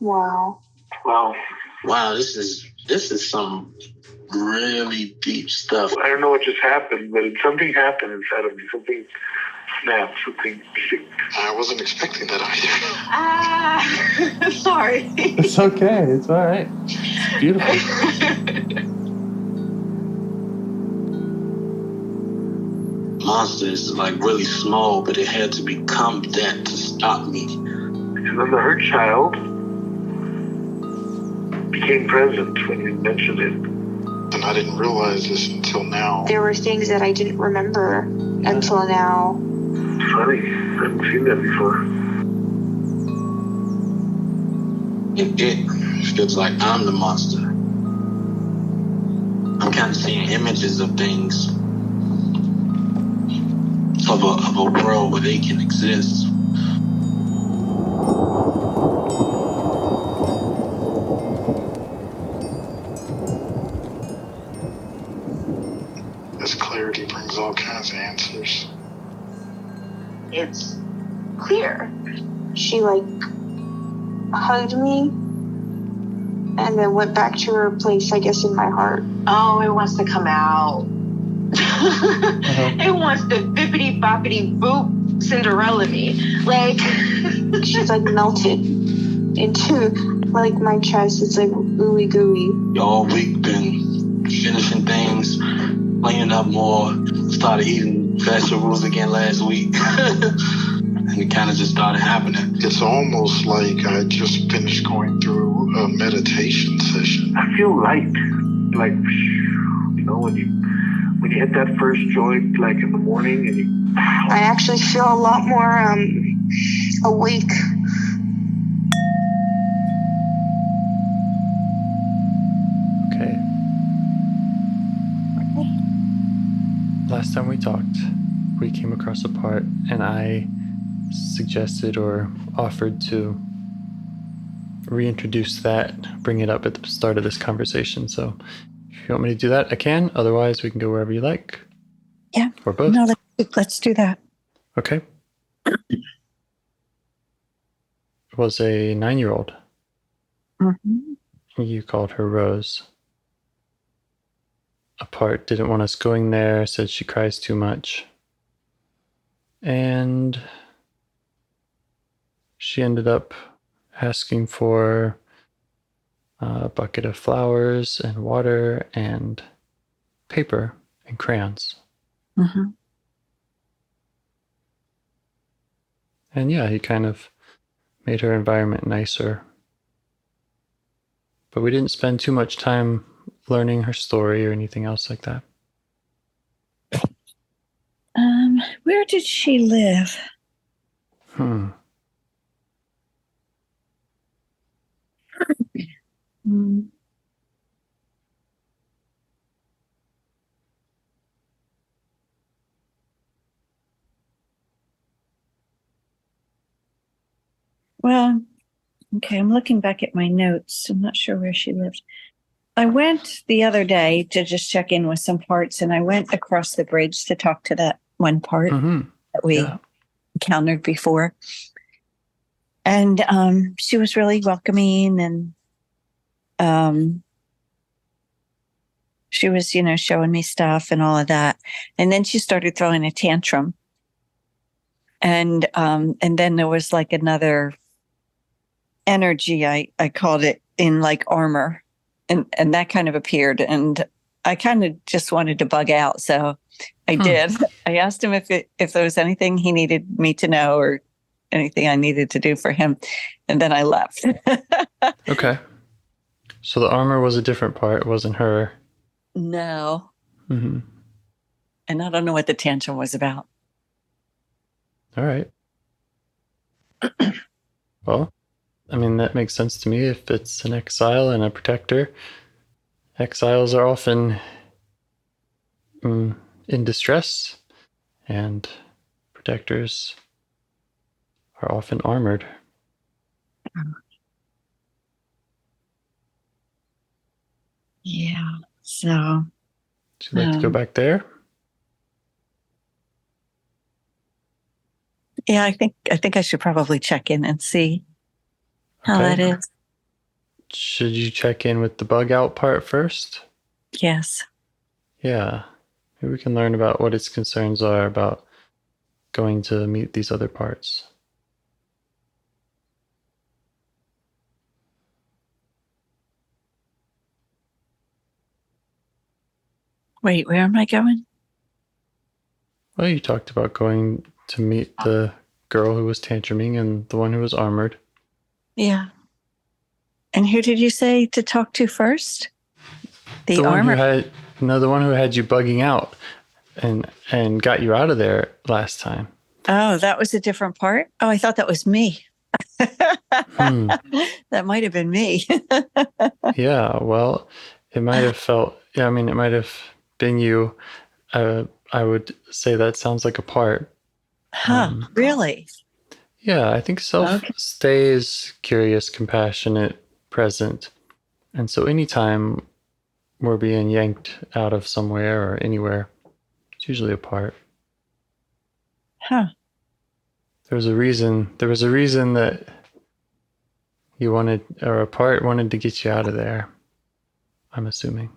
Wow. Wow, this is some really deep stuff. I don't know what just happened, but something happened inside of me. Something snapped, something sick. I wasn't expecting that either. Sorry. It's okay. It's all right. It's beautiful. Monster is like really small, but it had to become that to stop me. And then the hurt child became present when you mentioned it. And I didn't realize this until now. There were things that I didn't remember until now. Funny. I haven't seen that before. It feels like I'm the monster. I'm kind of seeing images of things. Of a world where they can exist. This clarity brings all kinds of answers. It's clear. She hugged me and then went back to her place, I guess, in my heart. Oh, it wants to come out. It wants to bippity boppity boop Cinderella me. She's melted into my chest. It's ooey gooey. All week been finishing things, cleaning up more, started eating vegetables again last week. And it kind of just started happening. It's almost like I just finished going through a meditation session. I feel light. When you hit that first joint, in the morning, and I actually feel a lot more awake. Okay. Last time we talked, we came across a part, and I suggested or offered to reintroduce that, bring it up at the start of this conversation. So if you want me to do that, I can. Otherwise, we can go wherever you like. Yeah. Or both. No, let's do that. Okay. It was a 9-year-old. Mm-hmm. You called her Rose. A part didn't want us going there, said she cries too much. And she ended up asking for a bucket of flowers and water and paper and crayons. Mm-hmm. And yeah, he kind of made her environment nicer. But we didn't spend too much time learning her story or anything else like that. Where did she live? Well, okay, I'm looking back at my notes. I'm not sure where she lived. I went the other day to just check in with some parts, and I went across the bridge to talk to that one part that we encountered before. And she was really welcoming, and she was, showing me stuff and all of that. And then she started throwing a tantrum. And then there was another energy, I called it, in armor. And that kind of appeared. And I kind of just wanted to bug out. So I did. I asked him if there was anything he needed me to know or anything I needed to do for him. And then I left. Okay. So the armor was a different part. It wasn't her. No. Mm-hmm. And I don't know what the tantrum was about. All right. Well, that makes sense to me if it's an exile and a protector. Exiles are often in distress, and protectors are often armored. Yeah. So. Would you like to go back there? Yeah, I think I should probably check in and see how that is. should you check in with the bug out part first? Yes. Yeah. Maybe we can learn about what its concerns are about going to meet these other parts. Wait, where am I going? Well, you talked about going to meet the girl who was tantruming and the one who was armored. Yeah. And who did you say to talk to first? The one armor. the one who had you bugging out and got you out of there last time. Oh, that was a different part? Oh, I thought that was me. That might have been me. Yeah, well, it might have it might have been you. I would say that sounds like a part. Really? Yeah, I think self stays curious, compassionate, present. And so anytime we're being yanked out of somewhere or anywhere, it's usually a part. Huh. There was a reason that you wanted, or a part wanted to get you out of there, I'm assuming.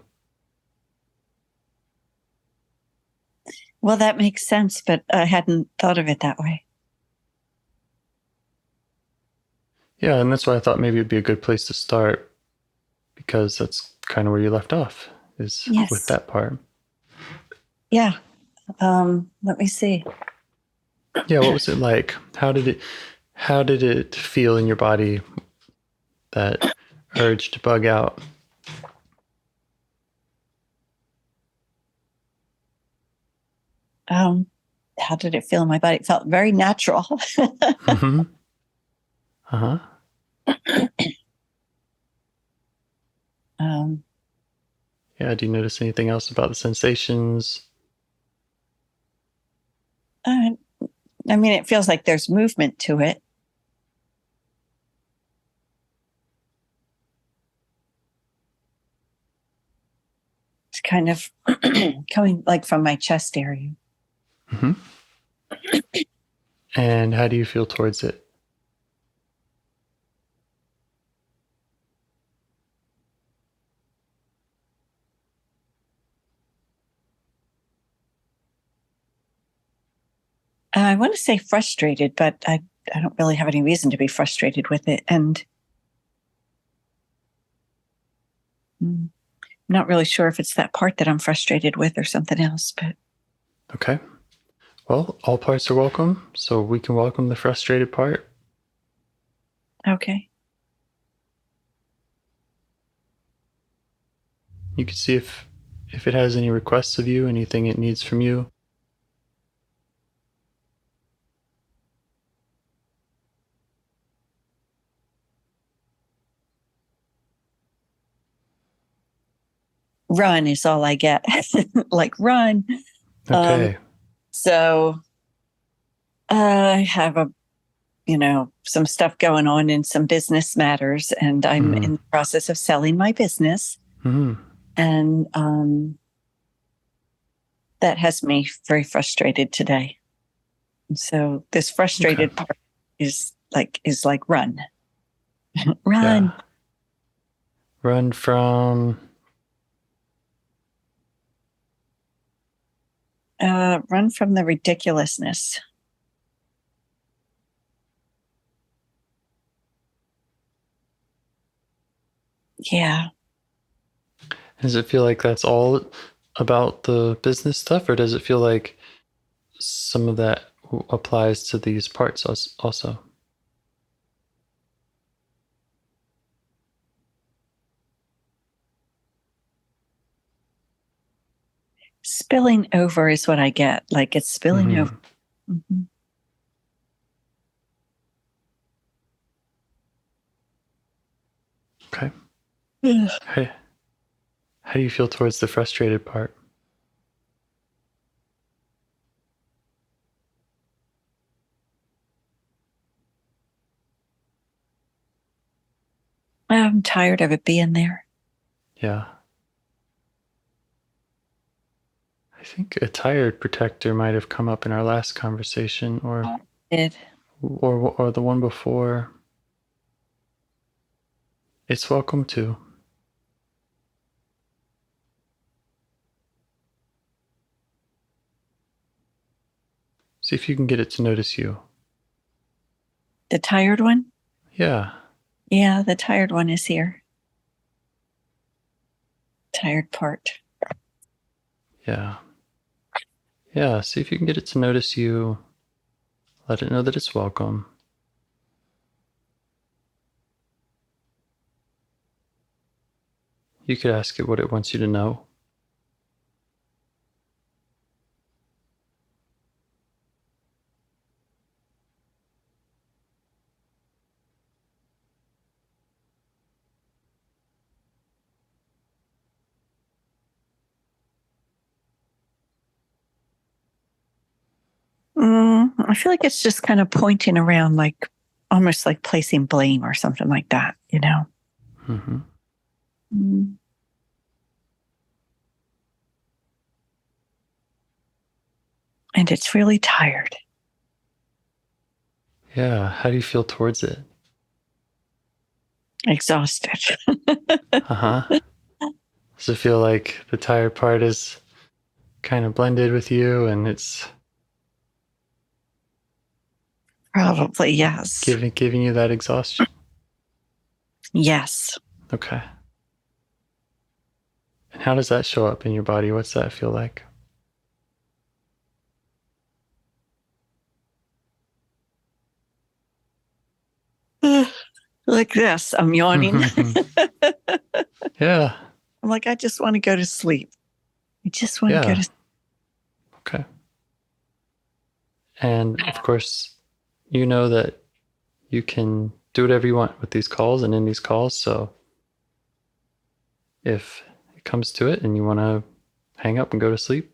Well, that makes sense, but I hadn't thought of it that way. Yeah, and that's why I thought maybe it'd be a good place to start, because that's kind of where you left off, is with that part. Yeah. Let me see. Yeah, what was it like? How did it feel in your body, that urge to bug out? How did it feel in my body? It felt very natural. Mm-hmm. Uh-huh. Yeah, do you notice anything else about the sensations? I mean, it feels like there's movement to it. It's kind of coming like from my chest area. Mm-hmm. And how do you feel towards it? I want to say frustrated, but I don't really have any reason to be frustrated with it. And I'm not really sure if it's that part that I'm frustrated with or something else. But okay. Well, all parts are welcome, so we can welcome the frustrated part. Okay. You can see if it has any requests of you, anything it needs from you. Run is all I get. Like run. Okay. So I have some stuff going on in some business matters, and I'm in the process of selling my business. Mm-hmm. And that has me very frustrated today. And so this frustrated part is like run. Run. Yeah. Run from Run from the ridiculousness. Yeah. Does it feel like that's all about the business stuff, or does it feel like some of that applies to these parts also? Spilling over is what I get. Like it's spilling over. Mm-hmm. Okay. How do you feel towards the frustrated part? I'm tired of it being there. Yeah. I think a tired protector might have come up in our last conversation, or the one before. It's welcome too. See if you can get it to notice you. The tired one? Yeah. Yeah, the tired one is here. Tired part. Yeah. Yeah, see if you can get it to notice you. Let it know that it's welcome. You could ask it what it wants you to know. I feel like it's just kind of pointing around, like almost like placing blame or something like that, you know? Mm-hmm. Mm. And it's really tired. Yeah, how do you feel towards it? Exhausted. Uh-huh. Does it feel like the tired part is kind of blended with you and it's Probably, yes. giving you that exhaustion? Yes. Okay. And how does that show up in your body? What's that feel like? Like this. I'm yawning. Yeah. I'm like, I just want to go to sleep. I just want to go to sleep. Okay. And of course, you know that you can do whatever you want with these calls and in these calls. So if it comes to it and you want to hang up and go to sleep,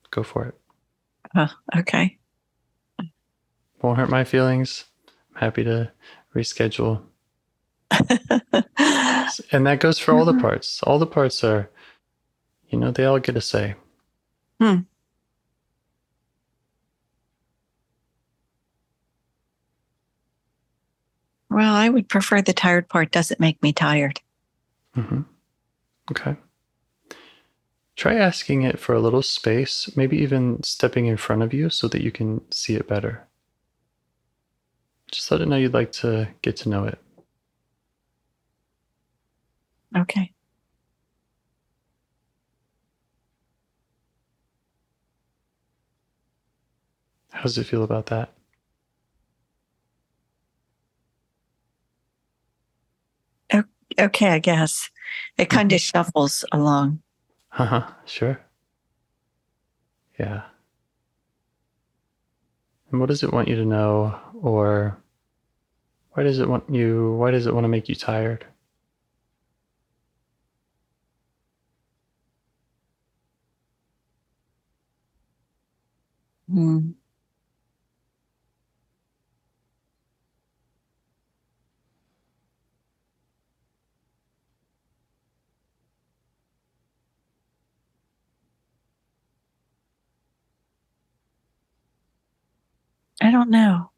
go for it. Okay. Won't hurt my feelings. I'm happy to reschedule. And that goes for all the parts. All the parts are, they all get a say. Well, I would prefer the tired part doesn't make me tired. Mm-hmm. Okay. Try asking it for a little space, maybe even stepping in front of you so that you can see it better. Just let it know you'd like to get to know it. Okay. How does it feel about that? Okay, I guess. It kind of shuffles along. Sure. Yeah. And what does it want you to know, or why does it want to make you tired? Mm. I don't know.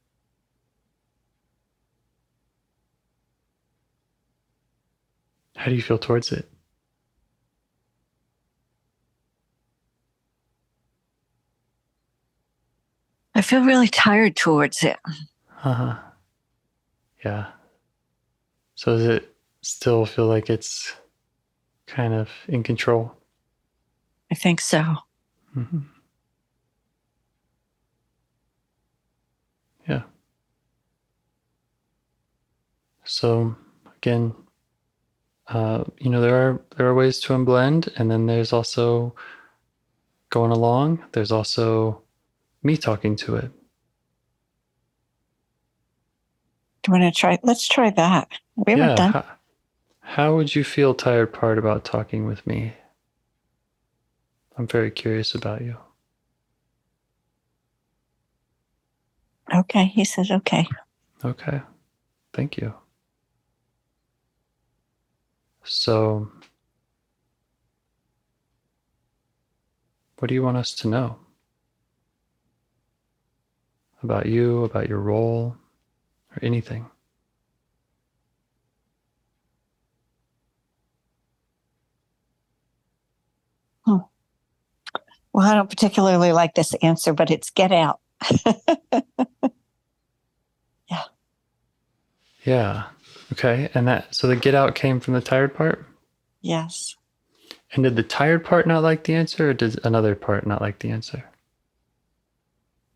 How do you feel towards it? I feel really tired towards it. Yeah. So does it still feel like it's kind of in control? I think so. Mm-hmm. Yeah. So again, there are ways to unblend, and then there's also going along. There's also me talking to it. Do you want to try? Let's try that. We haven't done. How would you feel tired part about talking with me? I'm very curious about you. Okay, he says okay. Okay. Thank you. So, what do you want us to know? About you, about your role, or anything? Well, I don't particularly like this answer, but it's get out. Yeah. Yeah. Okay. And so the get out came from the tired part? Yes. And did the tired part not like the answer, or did another part not like the answer?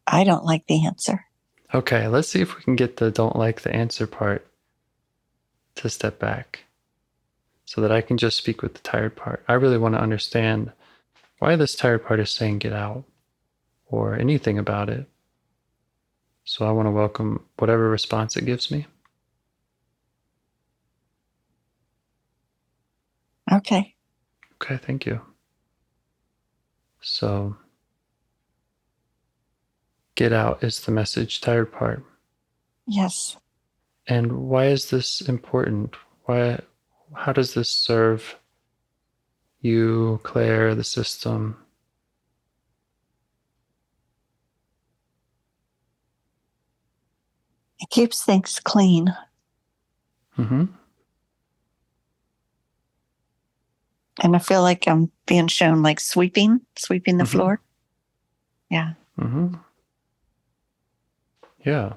I don't like the answer. Okay, let's see if we can get the don't like the answer part to step back so that I can just speak with the tired part. I really want to understand why this tired part is saying get out or anything about it. So I want to welcome whatever response it gives me. Okay. Okay, thank you. So get out is the message, tired part. Yes. And why is this important? How does this serve you, Claire, the system? It keeps things clean. Mm-hmm. And I feel like I'm being shown like sweeping the floor. Yeah. Mm-hmm. Yeah.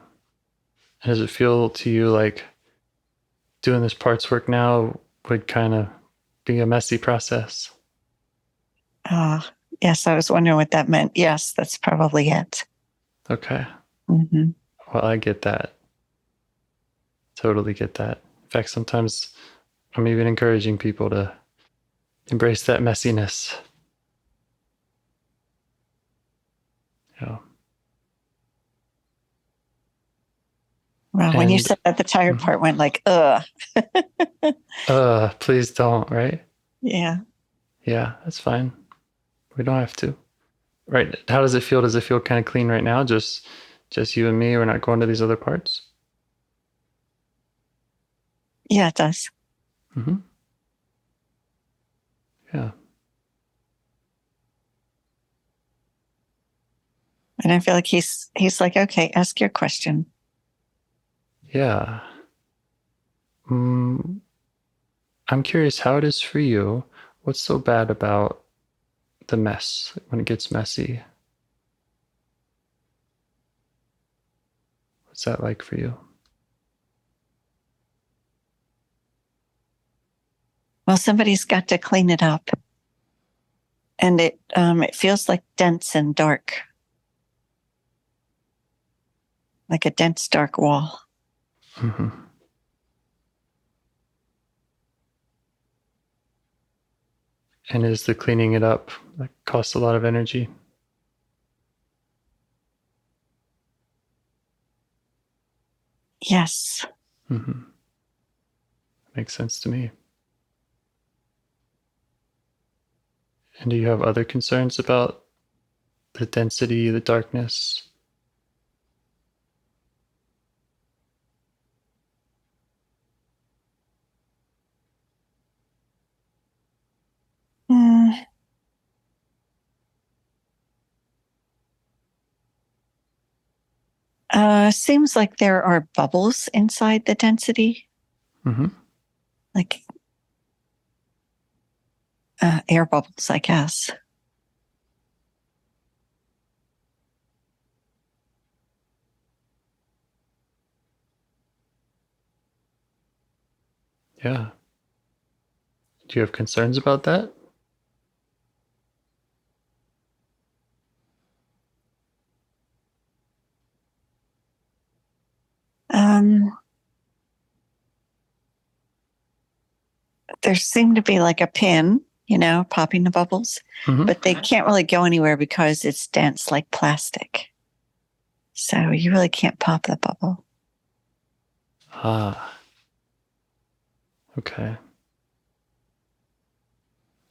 And does it feel to you like doing this parts work now would kind of be a messy process? Yes, I was wondering what that meant. Yes, that's probably it. Okay. Mm-hmm. Well, I get that. Totally get that. In fact, sometimes I'm even encouraging people to embrace that messiness. Yeah. Well, when you said that, the tired part went like, please don't, right? Yeah. Yeah, that's fine. We don't have to. Right. How does it feel? Does it feel kind of clean right now? Just you and me? We're not going to these other parts? Yeah, it does. Mm-hmm. Yeah. And I feel like he's like, okay, ask your question. Yeah. I'm curious how it is for you. What's so bad about the mess when it gets messy? What's that like for you? Well, somebody's got to clean it up. And it feels like dense and dark. Like a dense, dark wall. Mm-hmm. And is the cleaning it up that costs a lot of energy? Yes. Mm-hmm. Makes sense to me. And do you have other concerns about the density, the darkness? Seems like there are bubbles inside the density. Mm-hmm. Like air bubbles, I guess. Yeah. Do you have concerns about that? There seemed to be like a pin, popping the bubbles, but they can't really go anywhere because it's dense like plastic. So you really can't pop the bubble. Ah. Okay.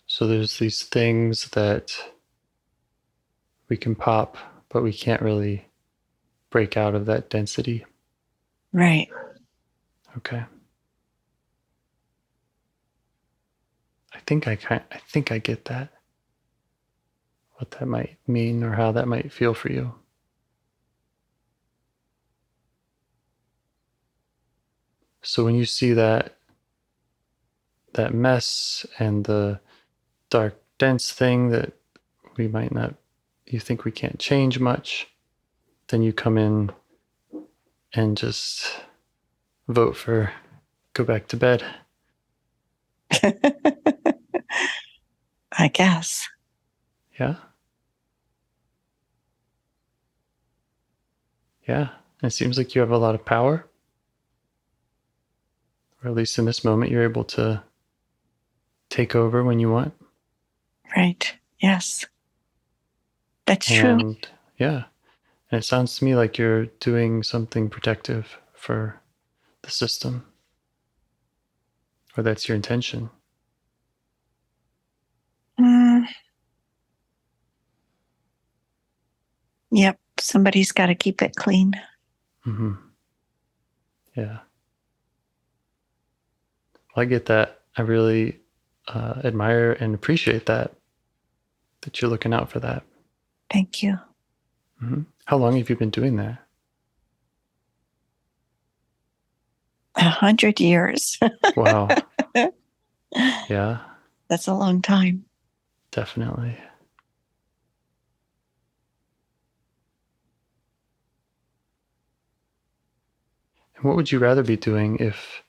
So there's these things that we can pop, but we can't really break out of that density. Right. Okay. I think I get that. What that might mean or how that might feel for you. So when you see that mess and the dark dense thing that you think we can't change much, then you come in and just vote for go back to bed. I guess. Yeah. Yeah. It seems like you have a lot of power. Or at least in this moment, you're able to take over when you want. Right. Yes. That's true. And yeah. And it sounds to me like you're doing something protective for the system. Or that's your intention. Yep. Somebody's got to keep it clean. Mm-hmm. Yeah. Well, I get that. I really admire and appreciate that you're looking out for that. Thank you. Mm-hmm. How long have you been doing that? 100 years. Wow. Yeah. That's a long time. Definitely. And what would you rather be doing if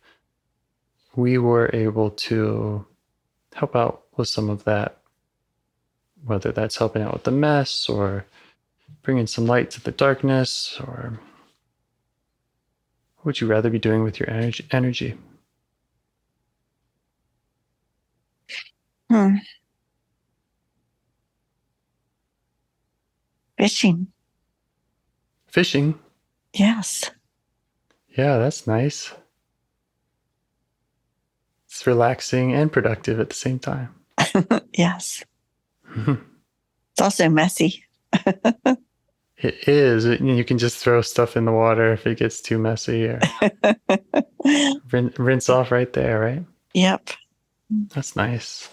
we were able to help out with some of that? Whether that's helping out with the mess or bringing some light to the darkness, or what would you rather be doing with your energy? Fishing. Fishing? Yes. Yeah, that's nice. It's relaxing and productive at the same time. Yes. It's also messy. It is. You can just throw stuff in the water if it gets too messy, or rinse off right there, right? Yep. That's nice.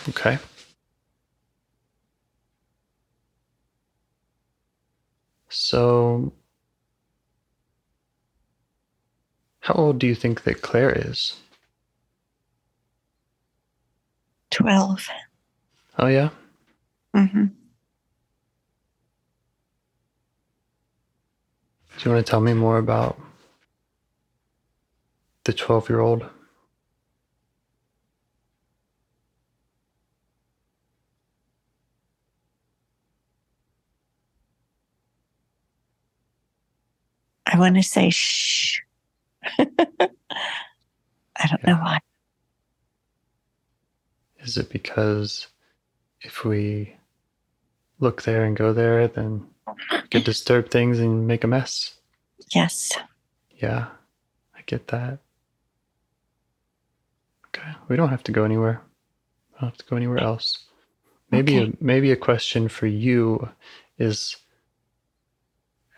Okay. So, how old do you think that Claire is? 12. Oh, yeah? Mm-hmm. Do you want to tell me more about the 12-year-old? I want to say shh. I don't know why. Is it because if we look there and go there, then we could disturb things and make a mess? Yes. Yeah, I get that. Okay, we don't have to go anywhere. We don't have to go anywhere else. Maybe a question for you is,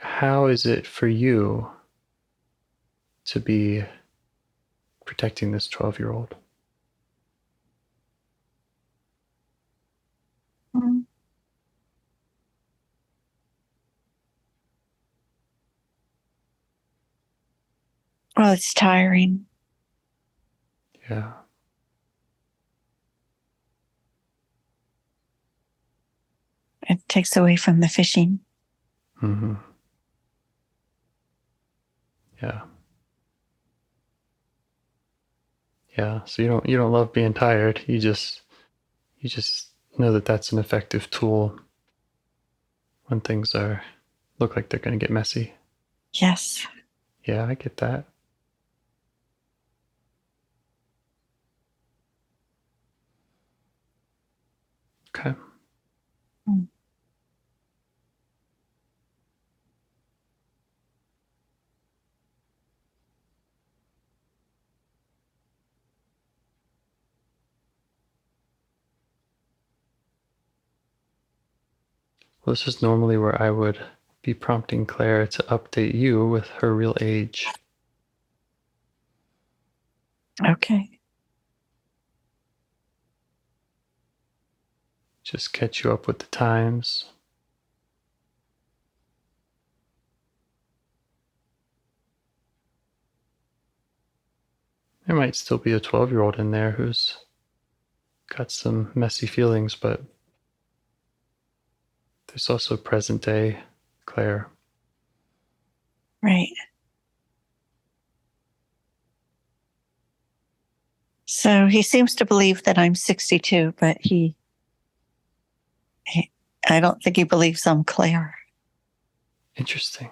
how is it for you to be protecting this 12-year-old? Well, it's tiring. Yeah. It takes away from the fishing. Mm-hmm. Yeah. Yeah. So you don't love being tired. You just know that that's an effective tool when things look like they're going to get messy. Yes. Yeah, I get that. Okay. Well, this is normally where I would be prompting Claire to update you with her real age. Okay. Just catch you up with the times. There might still be a 12-year-old in there who's got some messy feelings, but there's also present day Claire. Right. So he seems to believe that I'm 62, but I don't think he believes I'm Claire. Interesting.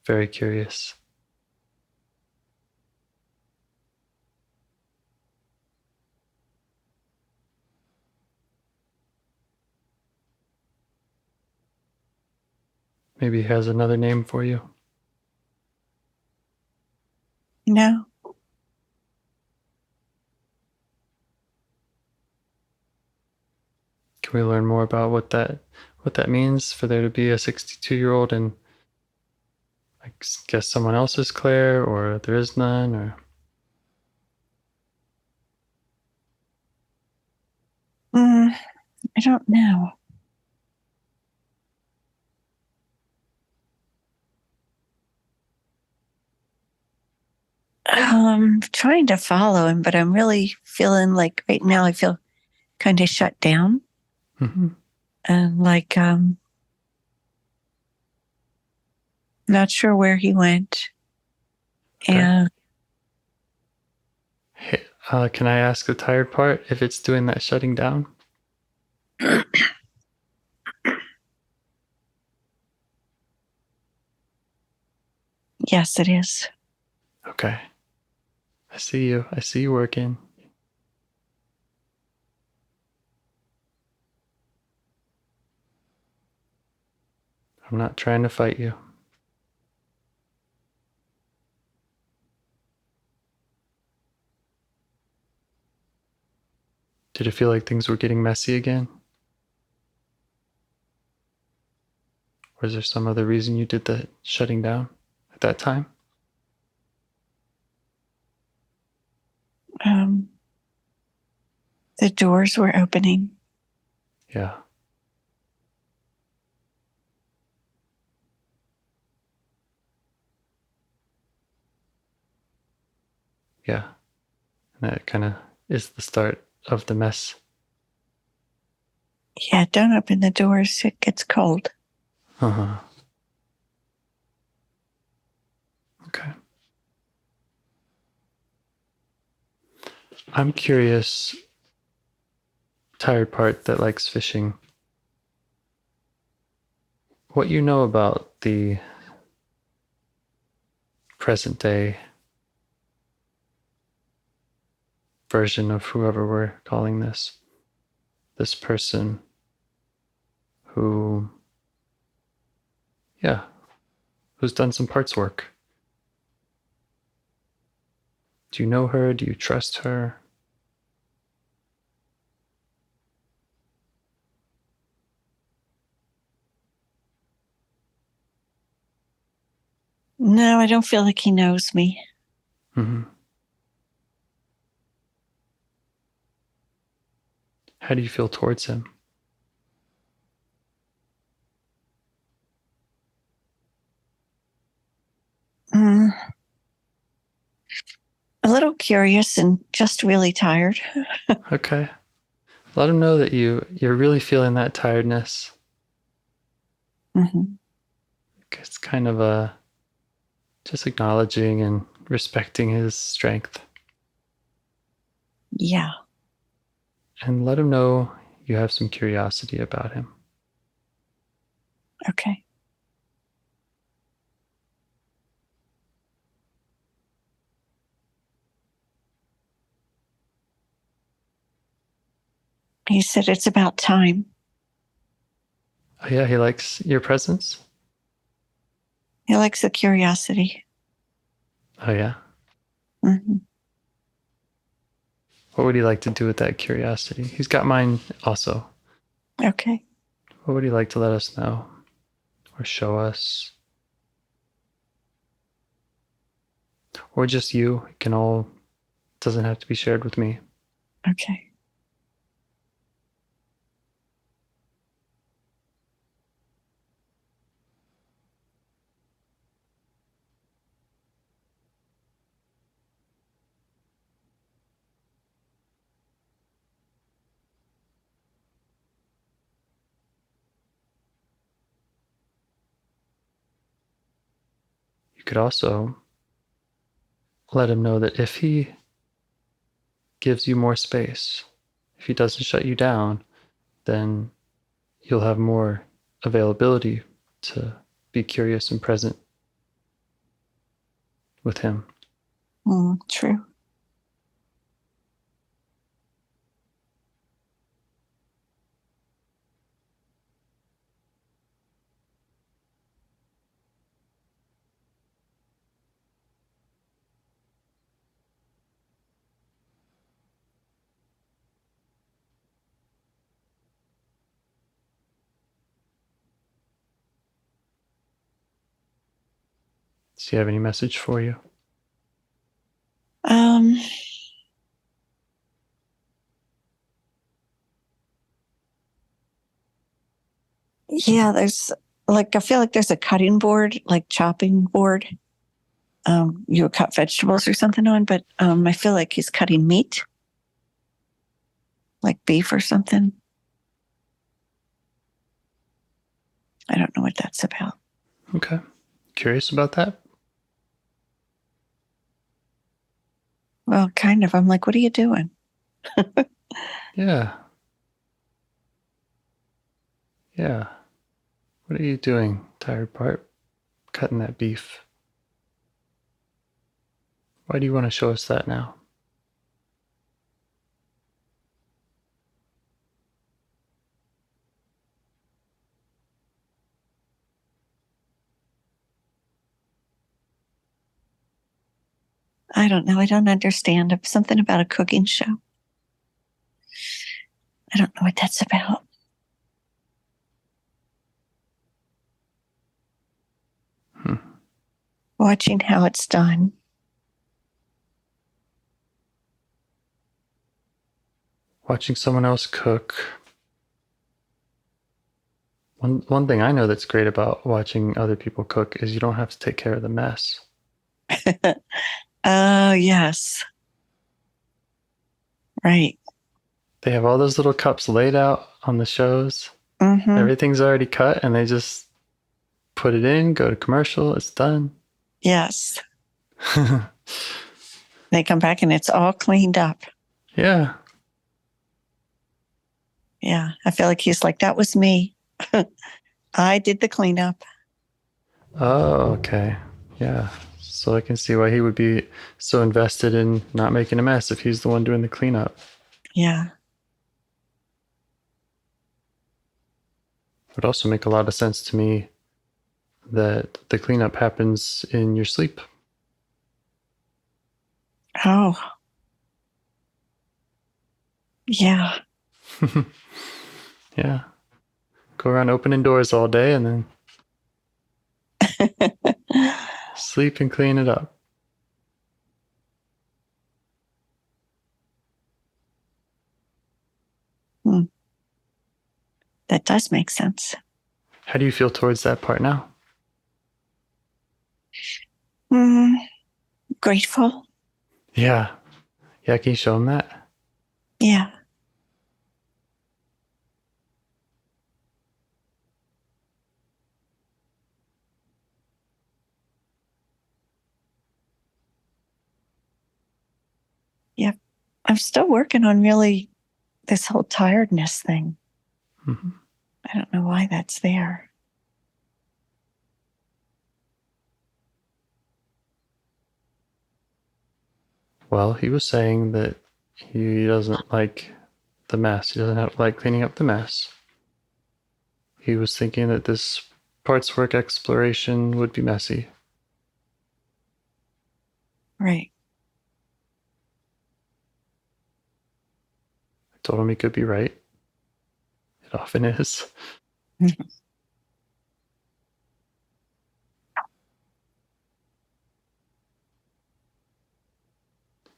Very curious. Maybe he has another name for you. No. Can we learn more about what that means for there to be a 62-year-old and I guess someone else is Claire, or there is none, or I don't know. Trying to follow him, but I'm really feeling like right now I feel kind of shut down. mm-hmm. And like not sure where he went. Okay. And Hey, can I ask the tired part if it's doing that shutting down? yes, it is. Okay. I see you. I see you working. I'm not trying to fight you. Did it feel like things were getting messy again? Or is there some other reason you did the shutting down at that time? The doors were opening. Yeah. Yeah. And that kind of is the start of the mess. Yeah, don't open the doors. It gets cold. Uh-huh. Okay. I'm curious, tired part that likes fishing, what you know about the present day version of whoever we're calling this person who, yeah, who's done some parts work. Do you know her? Do you trust her? No, I don't feel like he knows me. Mm-hmm. How do you feel towards him? A little curious and just really tired. Okay. Let him know that you're really feeling that tiredness. Mm-hmm. It's kind of just acknowledging and respecting his strength. Yeah. And let him know you have some curiosity about him. Okay. He said it's about time. Oh, yeah, he likes your presence? He likes the curiosity. Oh, yeah? Mm-hmm. What would he like to do with that curiosity? He's got mine also. Okay. What would he like to let us know or show us? Or just you? It can all, doesn't have to be shared with me. Okay. could also let him know that if he gives you more space, if he doesn't shut you down, then you'll have more availability to be curious and present with him. True. Does he have any message for you? Yeah, there's I feel like there's a cutting board, like chopping board. You would cut vegetables or something on, but I feel like he's cutting meat, like beef or something. I don't know what that's about. Okay. Curious about that? Well, kind of. I'm like, what are you doing? Yeah. Yeah. What are you doing, tired part? Cutting that beef. Why do you want to show us that now? I don't know. I don't understand. Something about a cooking show. I don't know what that's about. Watching how it's done. Watching someone else cook. One thing I know that's great about watching other people cook is you don't have to take care of the mess. Oh, yes. Right. They have all those little cups laid out on the shows. Mm-hmm. Everything's already cut and they just put it in, go to commercial, it's done. Yes. They come back and it's all cleaned up. Yeah. Yeah. I feel like he's like, that was me. I did the cleanup. Oh, okay. Yeah. So I can see why he would be so invested in not making a mess if he's the one doing the cleanup. Yeah. It would also make a lot of sense to me that the cleanup happens in your sleep. Oh. Yeah. Yeah. Go around opening doors all day and then sleep and clean it up. That does make sense. How do you feel towards that part now? Grateful. Yeah. Yeah, can you show him that? Yeah. Yep. I'm still working on really this whole tiredness thing. Mm-hmm. I don't know why that's there. Well, he was saying that he doesn't like the mess. He doesn't like cleaning up the mess. He was thinking that this parts work exploration would be messy. Right. I told him he could be right. It often is. Mm-hmm.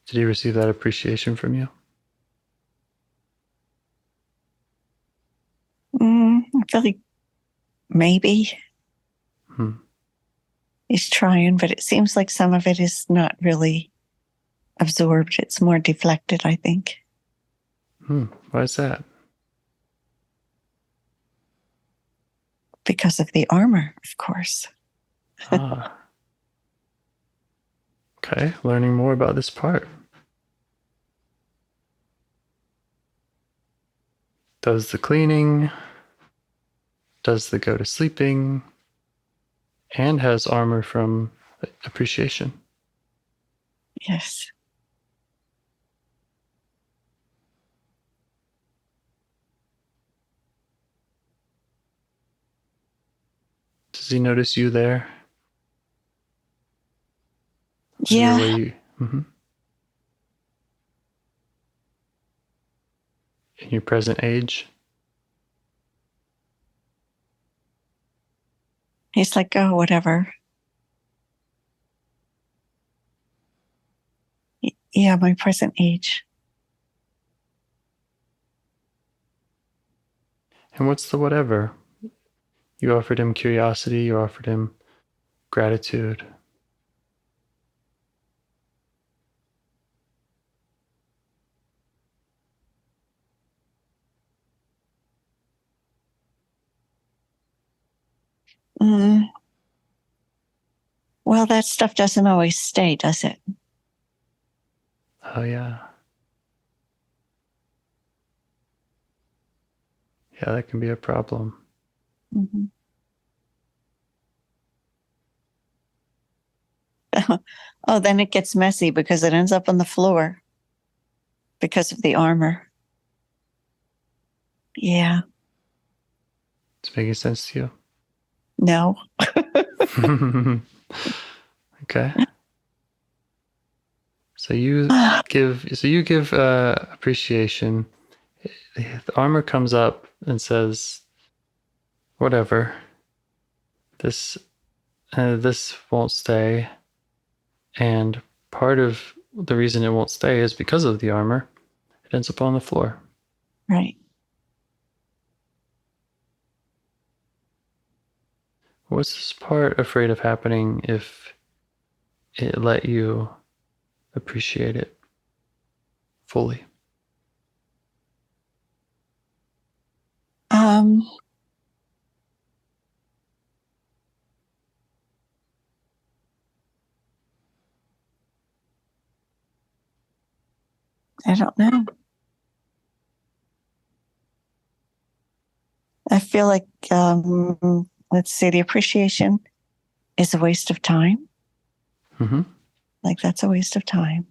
Did he receive that appreciation from you? I feel like maybe he's trying, but it seems like some of it is not really absorbed. It's more deflected, I think. Why is that? Because of the armor, of course. Ah. Okay, learning more about this part. Does the cleaning, does the go to sleeping, and has armor from appreciation. Yes. Does he notice you there? Yeah. In your present age? He's like, oh, whatever. Yeah, my present age. And what's the whatever? You offered him curiosity, you offered him gratitude. Mm. Well, that stuff doesn't always stay, does it? Oh, yeah. Yeah, that can be a problem. Mm-hmm. Oh, then it gets messy because it ends up on the floor because of the armor. Yeah. It's making sense to you? No. Okay. So you give appreciation. The armor comes up and says, "Whatever. This this won't stay." And part of the reason it won't stay is because of the armor. It ends up on the floor. Right. What's this part afraid of happening if it let you appreciate it fully? Um, I don't know. I feel like, let's say the appreciation is a waste of time. Mm-hmm. Like that's a waste of time.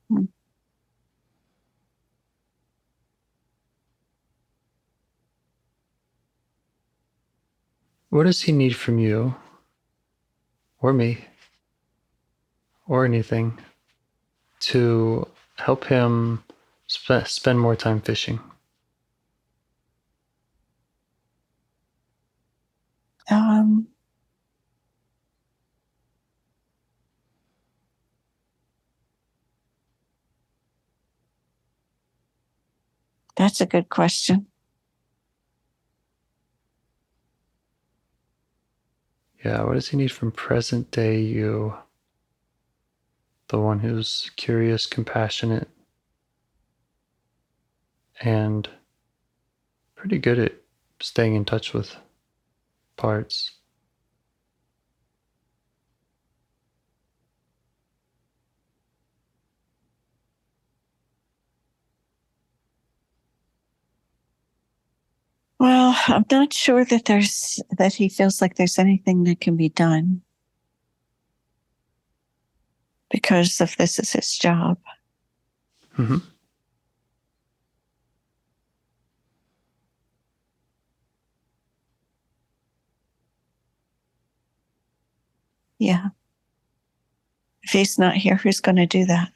Hmm. What does he need from you, or me, or anything to help him spend more time fishing? Um, that's a good question. Yeah, what does he need from present day you? The one who's curious, compassionate, and pretty good at staying in touch with parts. Well, I'm not sure that he feels like there's anything that can be done because if this is his job. Mm-hmm. Yeah. If he's not here, who's going to do that?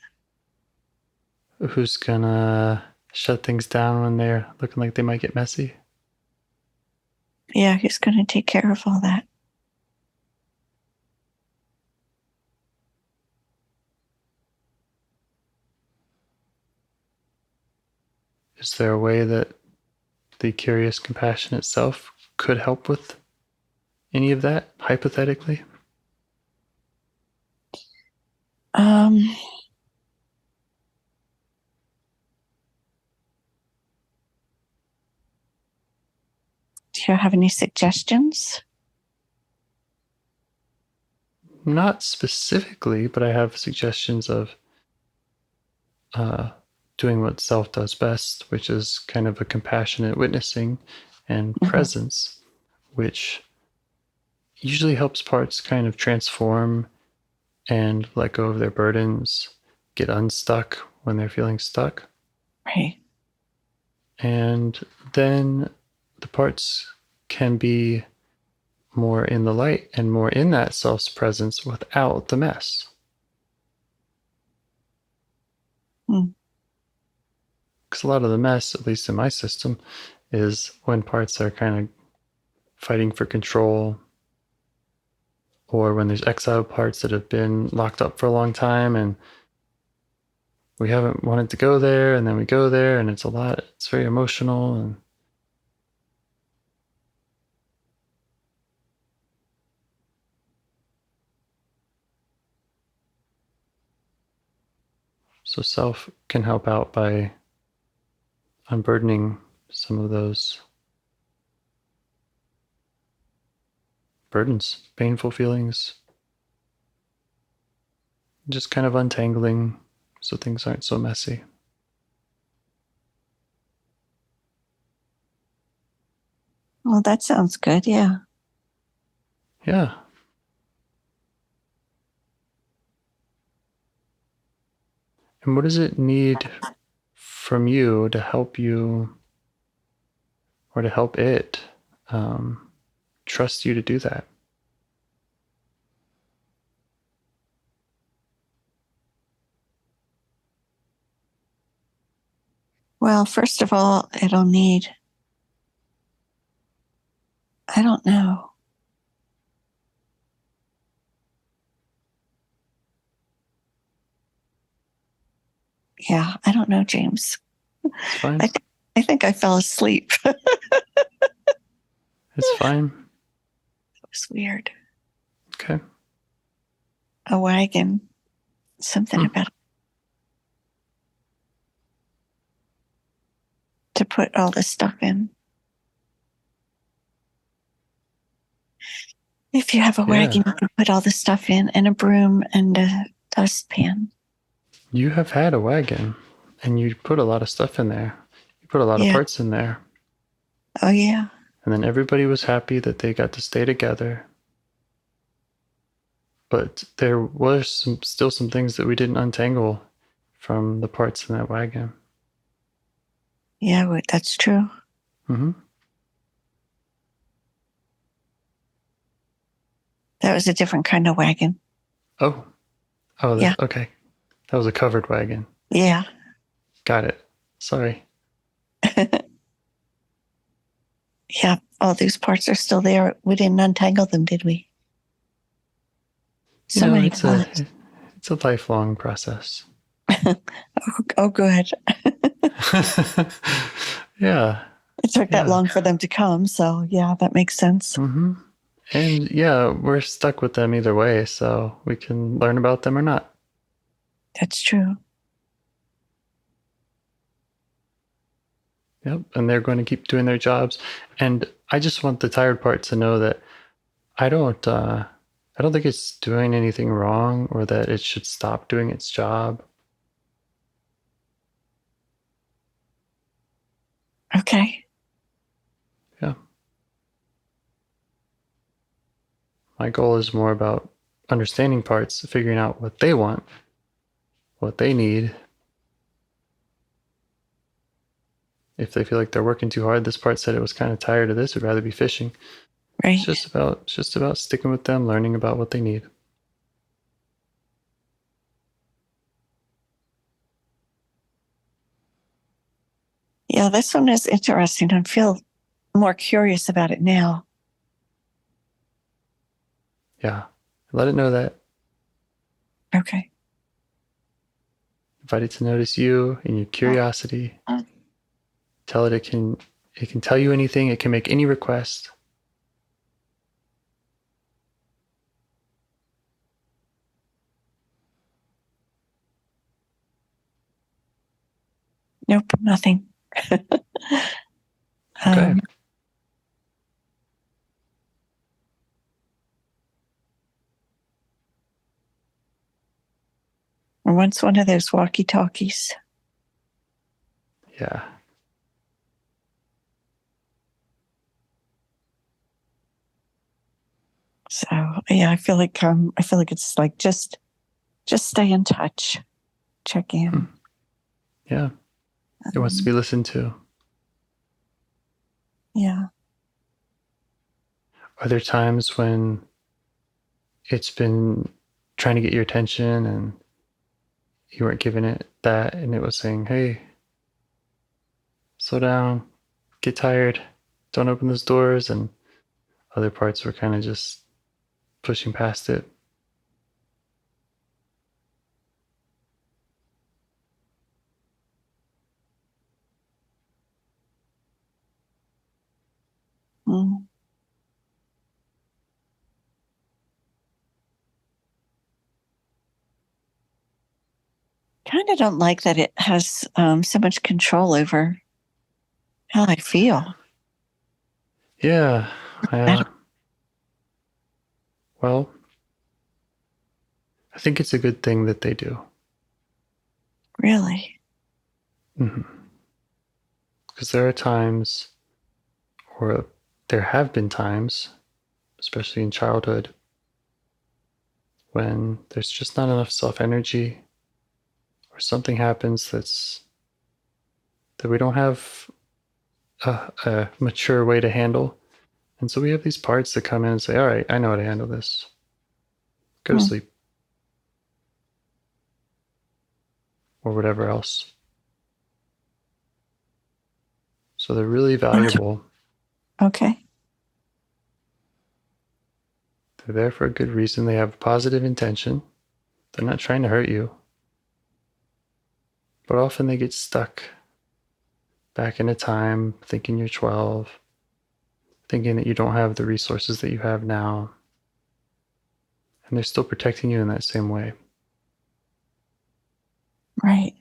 Who's gonna shut things down when they're looking like they might get messy? Yeah, who's going to take care of all that? Is there a way that the curious compassion itself could help with any of that, hypothetically? Um, you have any suggestions? Not specifically, but I have suggestions of doing what self does best, which is kind of a compassionate witnessing and presence, which usually helps parts kind of transform and let go of their burdens, get unstuck when they're feeling stuck. Right. And then the parts can be more in the light and more in that self's presence without the mess. Because a lot of the mess, at least in my system, is when parts are kind of fighting for control, or when there's exiled parts that have been locked up for a long time and we haven't wanted to go there, and then we go there and it's a lot, it's very emotional. And so self can help out by unburdening some of those burdens, painful feelings, just kind of untangling so things aren't so messy. Well, that sounds good. Yeah. Yeah. And what does it need from you to help you, or to help it trust you to do that? Well, first of all, it'll need, I don't know. Yeah, I don't know, James. It's fine. I think I fell asleep. It's fine. It was weird. Okay. A wagon. Something about to put all this stuff in. If you have a wagon, you can put all the stuff in, and a broom and a dustpan. You have had a wagon and you put a lot of stuff in there. You put a lot of parts in there. Oh, yeah. And then everybody was happy that they got to stay together. But there was still some things that we didn't untangle from the parts in that wagon. Yeah, that's true. Mm-hmm. That was a different kind of wagon. Oh, yeah. Okay. That was a covered wagon. Yeah. Got it. Sorry. Yeah, all these parts are still there. We didn't untangle them, did we? So many parts. It's a lifelong process. Oh, good. Yeah. It took that long for them to come, so yeah, that makes sense. Mm-hmm. And yeah, we're stuck with them either way, so we can learn about them or not. That's true. Yep, and they're going to keep doing their jobs. And I just want the tired part to know that I don't think it's doing anything wrong or that it should stop doing its job. Okay. Yeah. My goal is more about understanding parts, figuring out what they want, what they need. If they feel like they're working too hard, this part said it was kind of tired of this, would rather be fishing. Right. It's just about sticking with them, learning about what they need. Yeah, this one is interesting. I feel more curious about it now. Yeah. Let it know that. Okay. Invite it to notice you and your curiosity. Tell it can tell you anything, it can make any request. Nope, nothing. Okay. Or once one of those walkie-talkies. Yeah. So yeah, I feel like it's like just stay in touch, check in. Yeah, it wants to be listened to. Yeah. Are there times when it's been trying to get your attention and you weren't giving it that, and it was saying, "Hey, slow down, get tired, don't open those doors," and other parts were kind of just pushing past it? Mm. Kind of don't like that it has so much control over how I feel. Yeah. Well, I think it's a good thing that they do. Really? Because there are times, or there have been times, especially in childhood, when there's just not enough self-energy, or something happens that we don't have a mature way to handle. And so we have these parts that come in and say, all right, I know how to handle this. Go to sleep. Or whatever else. So they're really valuable. Okay. They're there for a good reason. They have positive intention. They're not trying to hurt you. But often they get stuck back in a time thinking you're 12, thinking that you don't have the resources that you have now. And they're still protecting you in that same way. Right.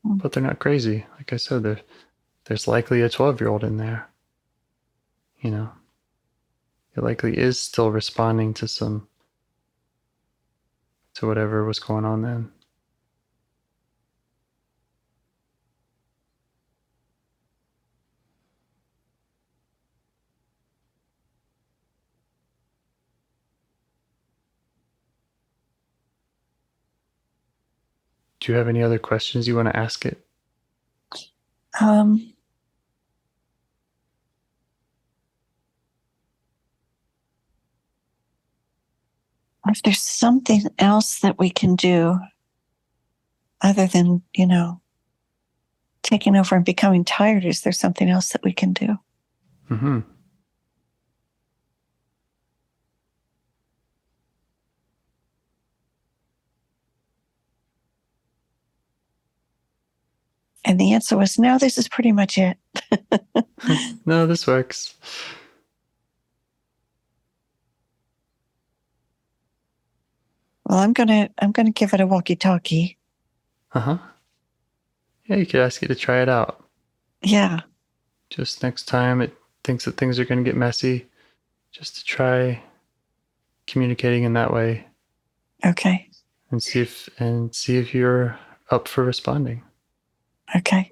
But they're not crazy. Like I said, there's likely a 12-year-old in there. You know, it likely is still responding to whatever was going on then. Do you have any other questions you want to ask it? If there's something else that we can do other than, taking over and becoming tired, is there something else that we can do? Mm-hmm. And the answer was no, this is pretty much it. No, this works. Well, I'm gonna give it a walkie-talkie. Uh-huh. Yeah, you could ask it to try it out. Yeah. Just next time it thinks that things are going to get messy, just to try communicating in that way. Okay. And see if you're up for responding. Okay.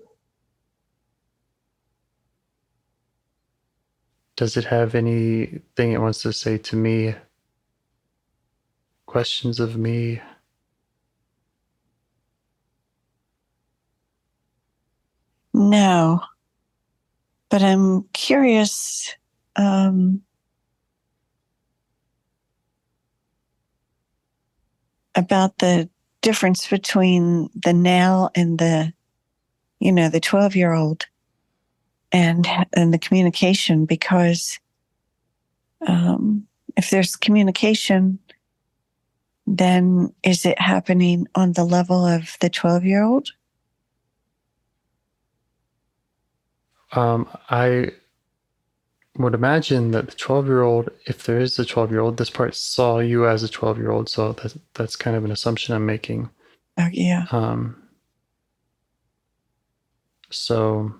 Does it have anything it wants to say to me? Questions of me? No. But I'm curious about the difference between the now and the 12-year-old and the communication, because if there's communication, then is it happening on the level of the 12-year-old? I would imagine that the 12-year-old, if there is a 12-year-old, this part saw you as a 12-year-old, so that's kind of an assumption I'm making. Oh, yeah. So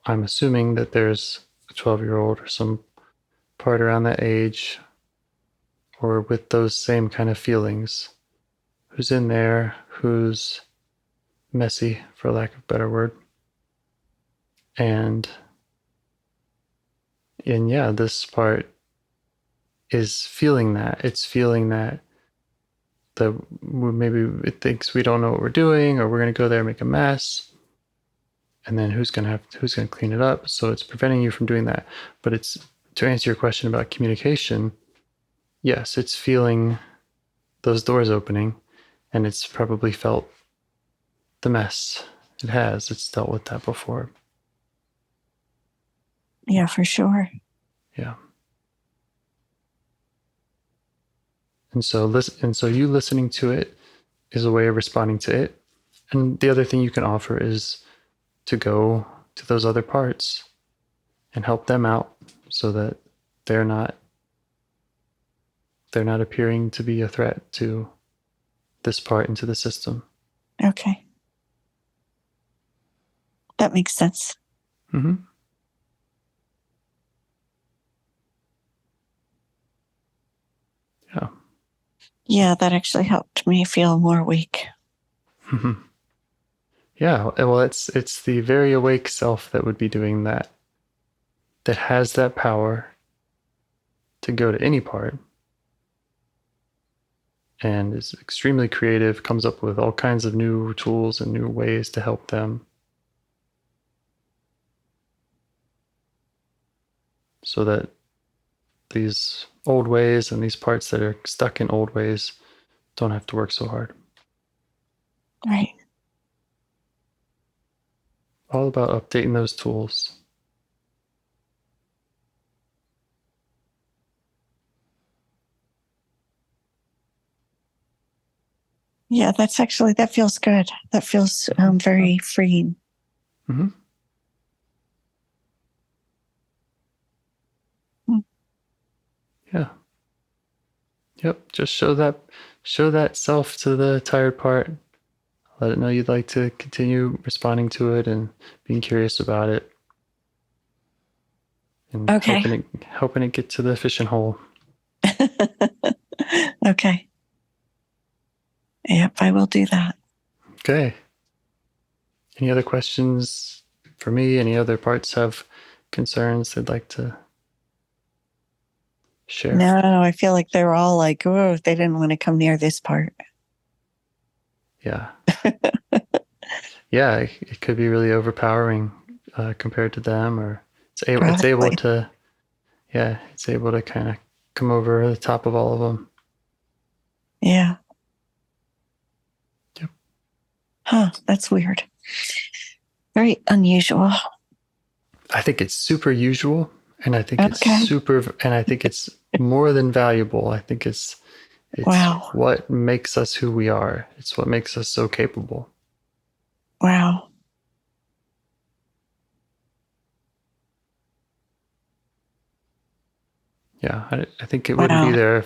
I'm assuming that there's a 12-year-old or some part around that age or with those same kind of feelings who's in there, who's messy, for lack of a better word. And yeah, this part is feeling that. It's feeling that maybe it thinks we don't know what we're doing, or we're going to go there and make a mess. And then who's going to clean it up? So it's preventing you from doing that. But it's, to answer your question about communication, yes, it's feeling those doors opening, and it's probably felt the mess. It's dealt with that before. Yeah, for sure. Yeah. And so you listening to it is a way of responding to it. And the other thing you can offer is to go to those other parts and help them out so that they're not appearing to be a threat to this part into the system. Okay. That makes sense. Mm-hmm. Yeah. Yeah, that actually helped me feel more awake. Mm-hmm. Yeah. Well, it's the very awake self that would be doing that has that power to go to any part and is extremely creative, comes up with all kinds of new tools and new ways to help them. So that these old ways and these parts that are stuck in old ways don't have to work so hard. Right. All about updating those tools. Yeah, that feels good. That feels very freeing. Mm-hmm. Yeah. Yep. Just show that self to the tired part. Let it know you'd like to continue responding to it and being curious about it. And Okay. helping it get to the fishing hole. Okay. Yep, I will do that. Okay. Any other questions for me? Any other parts have concerns they'd like to share? No, I feel like they're all like, oh, they didn't want to come near this part. Yeah. Yeah, it could be really overpowering compared to them, or it's able to kind of come over the top of all of them. Yeah. Yep. Huh, that's weird. Very unusual. I think it's super usual, and I think it's more than valuable. I think it's wow. What makes us who we are. It's what makes us so capable. Wow. Yeah, I think it wouldn't be there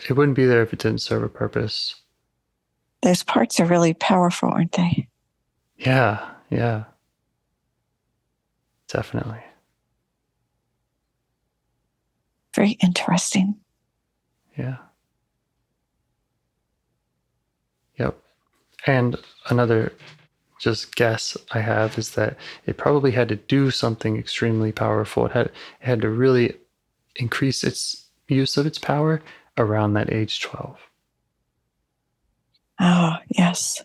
it wouldn't be there if it didn't serve a purpose. Those parts are really powerful, aren't they? Yeah, yeah. Definitely. Very interesting. Yeah. Yep. And another just guess I have is that it probably had to do something extremely powerful. It had to really increase its use of its power around that age 12. Oh, yes.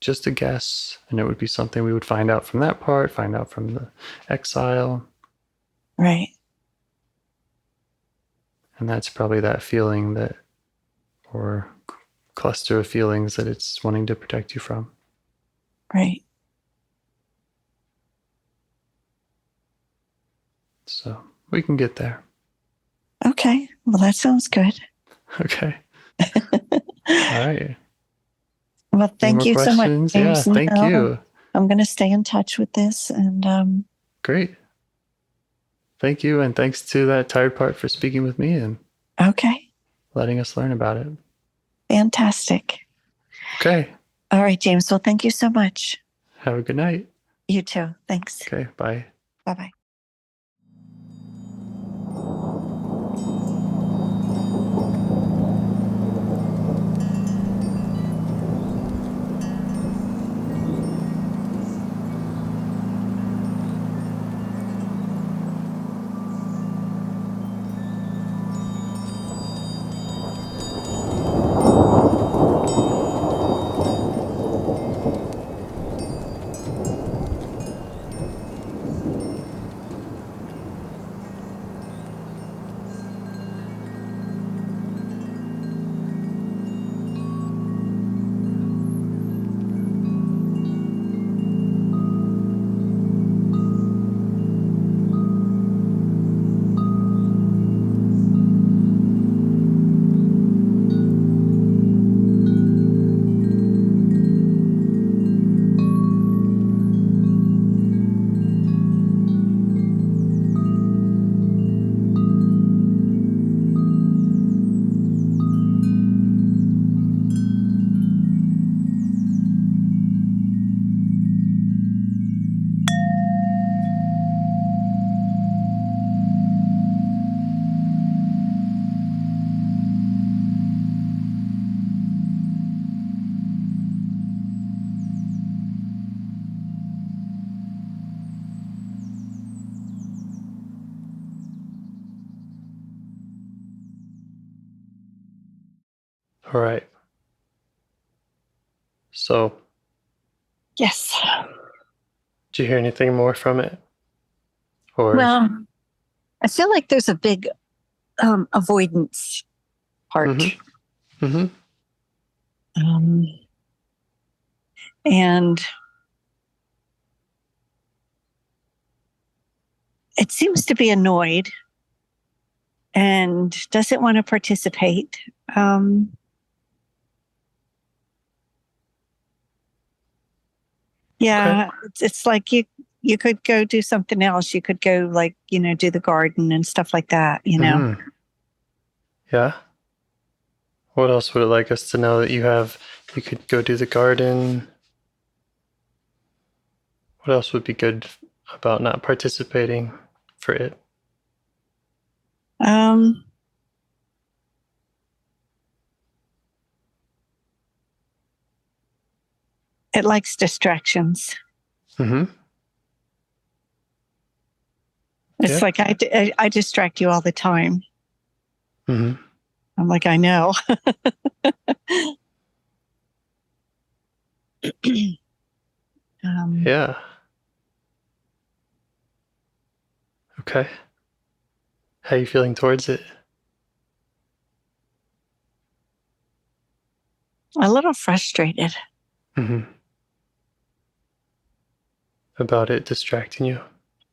Just a guess, and it would be something we would find out from that part, find out from the exile. Right. And that's probably that feeling or cluster of feelings that it's wanting to protect you from. Right. So we can get there. Okay. Well, that sounds good. Okay. All right. Well, thank you so much, James. Yeah, thank you. I'm going to stay in touch with this. And great. Thank you. And thanks to that tired part for speaking with me and letting us learn about it. Fantastic. Okay. All right, James. Well, thank you so much. Have a good night. You too. Thanks. Okay. Bye. Bye-bye. All right. So, Yes. did you hear anything more from it? Or Well, I feel like there's a big avoidance part. Mm-hmm. Mm-hmm. And it seems to be annoyed and doesn't want to participate. Yeah, Okay. it's like you could go do something else. You could go like, do the garden and stuff like that, Mm-hmm. Yeah. What else would it like us to know that you could go do the garden? What else would be good about not participating for it? It likes distractions. Mm-hmm. It's Yeah. like I distract you all the time. Mm-hmm. I'm like, I know. Yeah. Okay. How are you feeling towards it? A little frustrated. Mm-hmm. About it distracting you?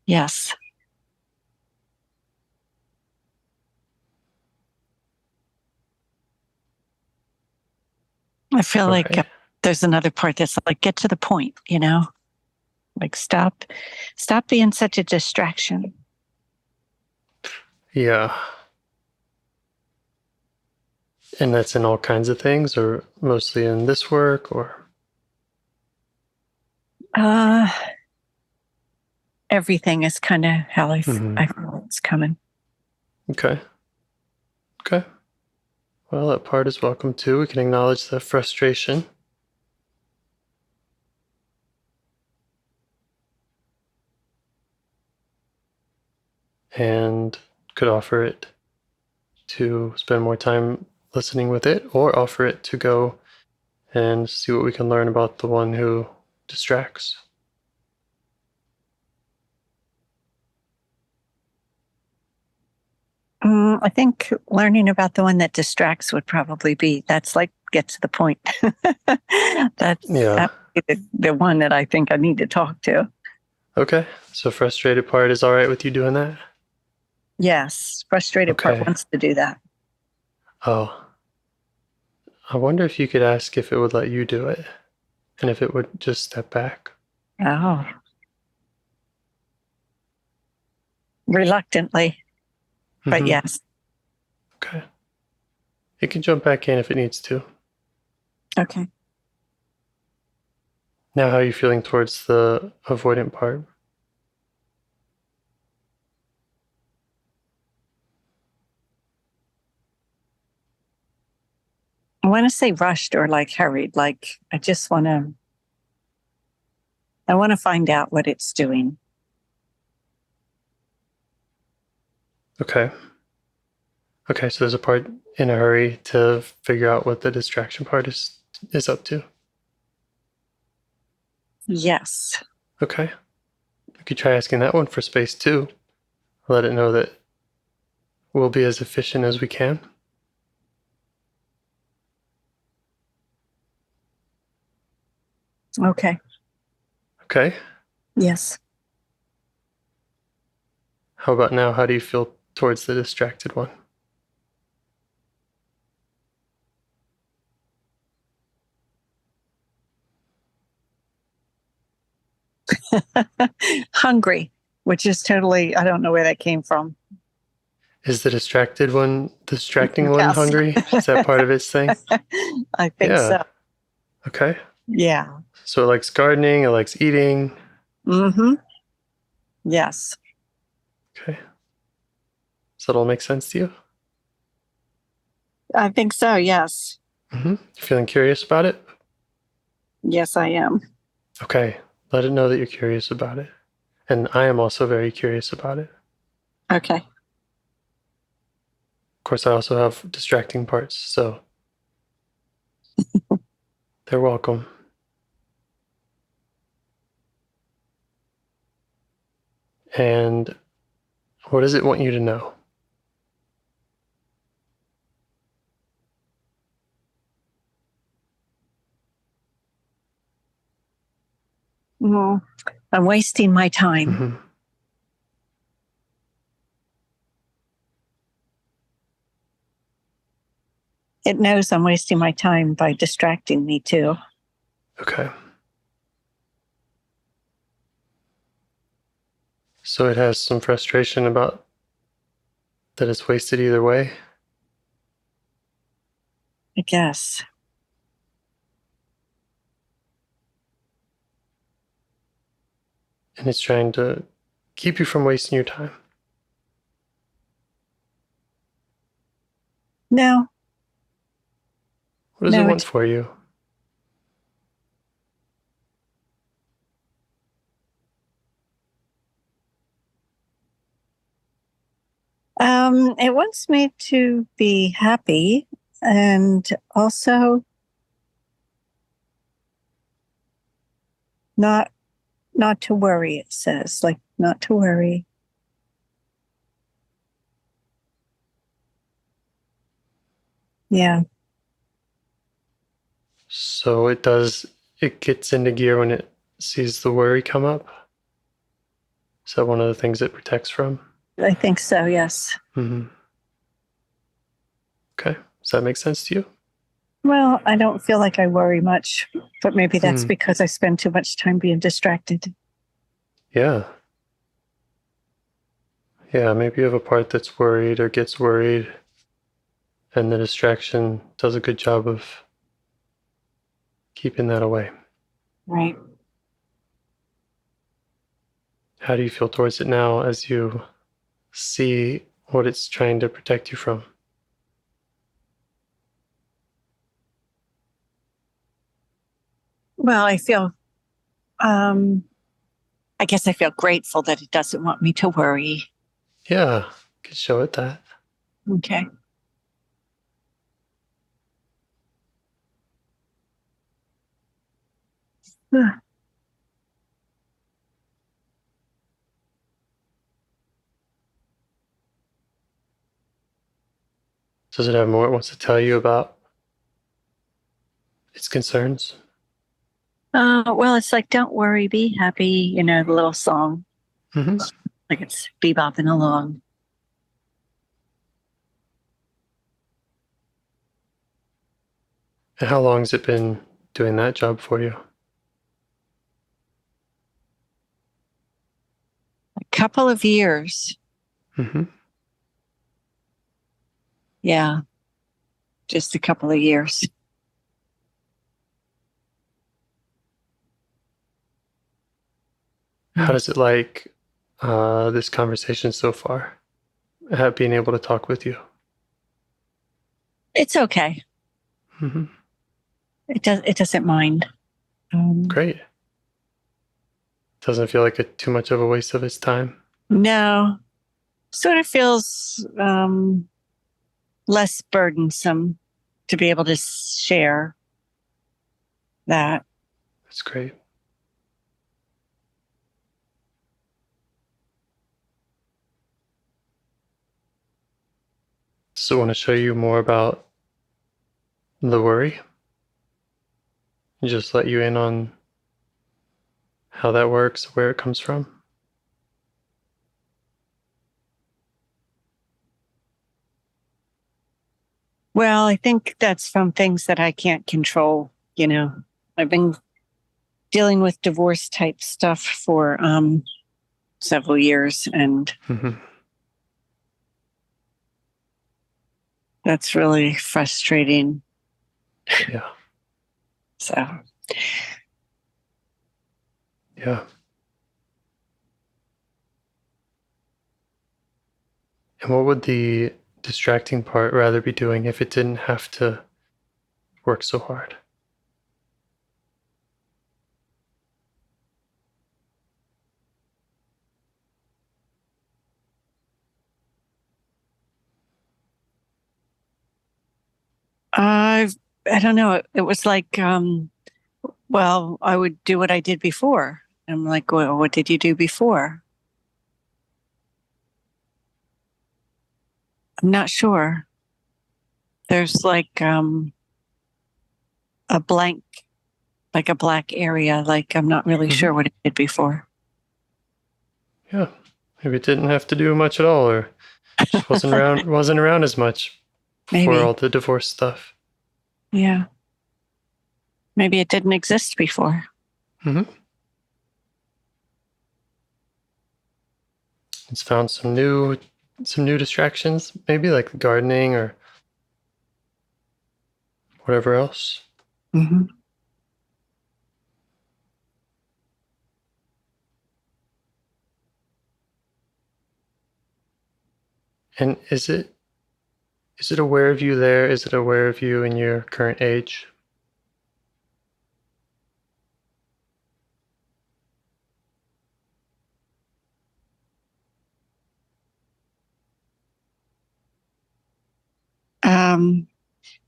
Yes. I feel like there's another part that's like, get to the point, like stop being such a distraction. Yeah. And that's in all kinds of things, or mostly in this work, or? Everything is kind of how I Mm-hmm. feel it's coming. Okay. Okay. Well, that part is welcome too. We can acknowledge the frustration. And could offer it to spend more time listening with it, or offer it to go and see what we can learn about the one who distracts. I think learning about the one that distracts would probably that's like, get to the point. That would be the one that I think I need to talk to. Okay. So frustrated part is all right with you doing that? Yes. Frustrated part wants to do that. Oh. I wonder if you could ask if it would let you do it, and if it would just step back. Oh. Reluctantly, but yes. Okay. It can jump back in if it needs to. Okay. Now, how are you feeling towards the avoidant part? want to say rushed or like hurried. Like I want to find out what it's doing. Okay. Okay, so there's a part in a hurry to figure out what the distraction part is up to. Yes. Okay. You could try asking that one for space too. Let it know that we'll be as efficient as we can. Okay. Okay. Yes. How about now? How do you feel towards the distracted one? Hungry, which is totally, I don't know where that came from. Is the distracting one Yes. hungry? Is that part of its thing? I think so. Okay. Yeah. So it likes gardening, it likes eating. Mm-hmm. Yes. Okay. Does that all make sense to you? I think so, yes. Mm-hmm. You feeling curious about it? Yes, I am. Okay. Let it know that you're curious about it. And I am also very curious about it. Okay. Of course, I also have distracting parts, so they're welcome. And what does it want you to know? I'm wasting my time. Mm-hmm. It knows I'm wasting my time by distracting me too. Okay. So it has some frustration about that it's wasted either way. I guess. And it's trying to keep you from wasting your time. No. What does it want for you? It wants me to be happy and also not to worry, it says, like not to worry. Yeah. So it gets into gear when it sees the worry come up. Is that one of the things it protects from? I think so, yes. Mm-hmm. Okay. Does that make sense to you? Well, I don't feel like I worry much, but maybe that's because I spend too much time being distracted. Yeah. Yeah, maybe you have a part that's worried or gets worried, and the distraction does a good job of keeping that away. Right. How do you feel towards it now as you see what it's trying to protect you from? Well, I feel, I guess I feel grateful that it doesn't want me to worry. Yeah, you could show it that. Okay. Does it have more it wants to tell you about its concerns? Well, it's like, don't worry, be happy, you know, the little song. Mm-hmm. Like it's bebopping along. And how long has it been doing that job for you? A couple of years. Mm-hmm. Yeah. Just a couple of years. How does it like this conversation so far? Being able to talk with you? It's okay. Mm-hmm. It doesn't mind. Great. Doesn't feel like too much of a waste of its time. No, sort of feels less burdensome to be able to share that. That's great. So I want to show you more about the worry. Just let you in on how that works, where it comes from. Well, I think that's from things that I can't control. I've been dealing with divorce type stuff for several years, and that's really frustrating. Yeah. So. Yeah. And what would the distracting part rather be doing if it didn't have to work so hard? I don't know. It was like, well, I would do what I did before. I'm like, well, what did you do before? I'm not sure. There's like a blank, like a black area. Like I'm not really sure what it did before. Yeah. Maybe it didn't have to do much at all, or just wasn't around as much Maybe. for all the divorce stuff. Yeah. Maybe it didn't exist before. It's found some new distractions, maybe like gardening or whatever else. And is it aware of you there? Is it aware of you in your current age?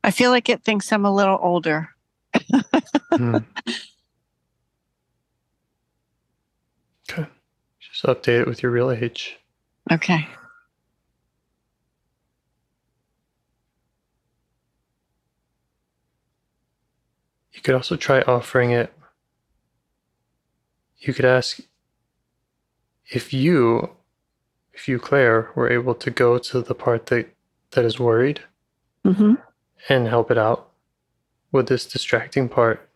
I feel like it thinks I'm a little older. Okay. Just update it with your real age. Okay. You could also try offering it. You could ask if you, Claire, were able to go to the part that is worried and help it out. Would this distracting part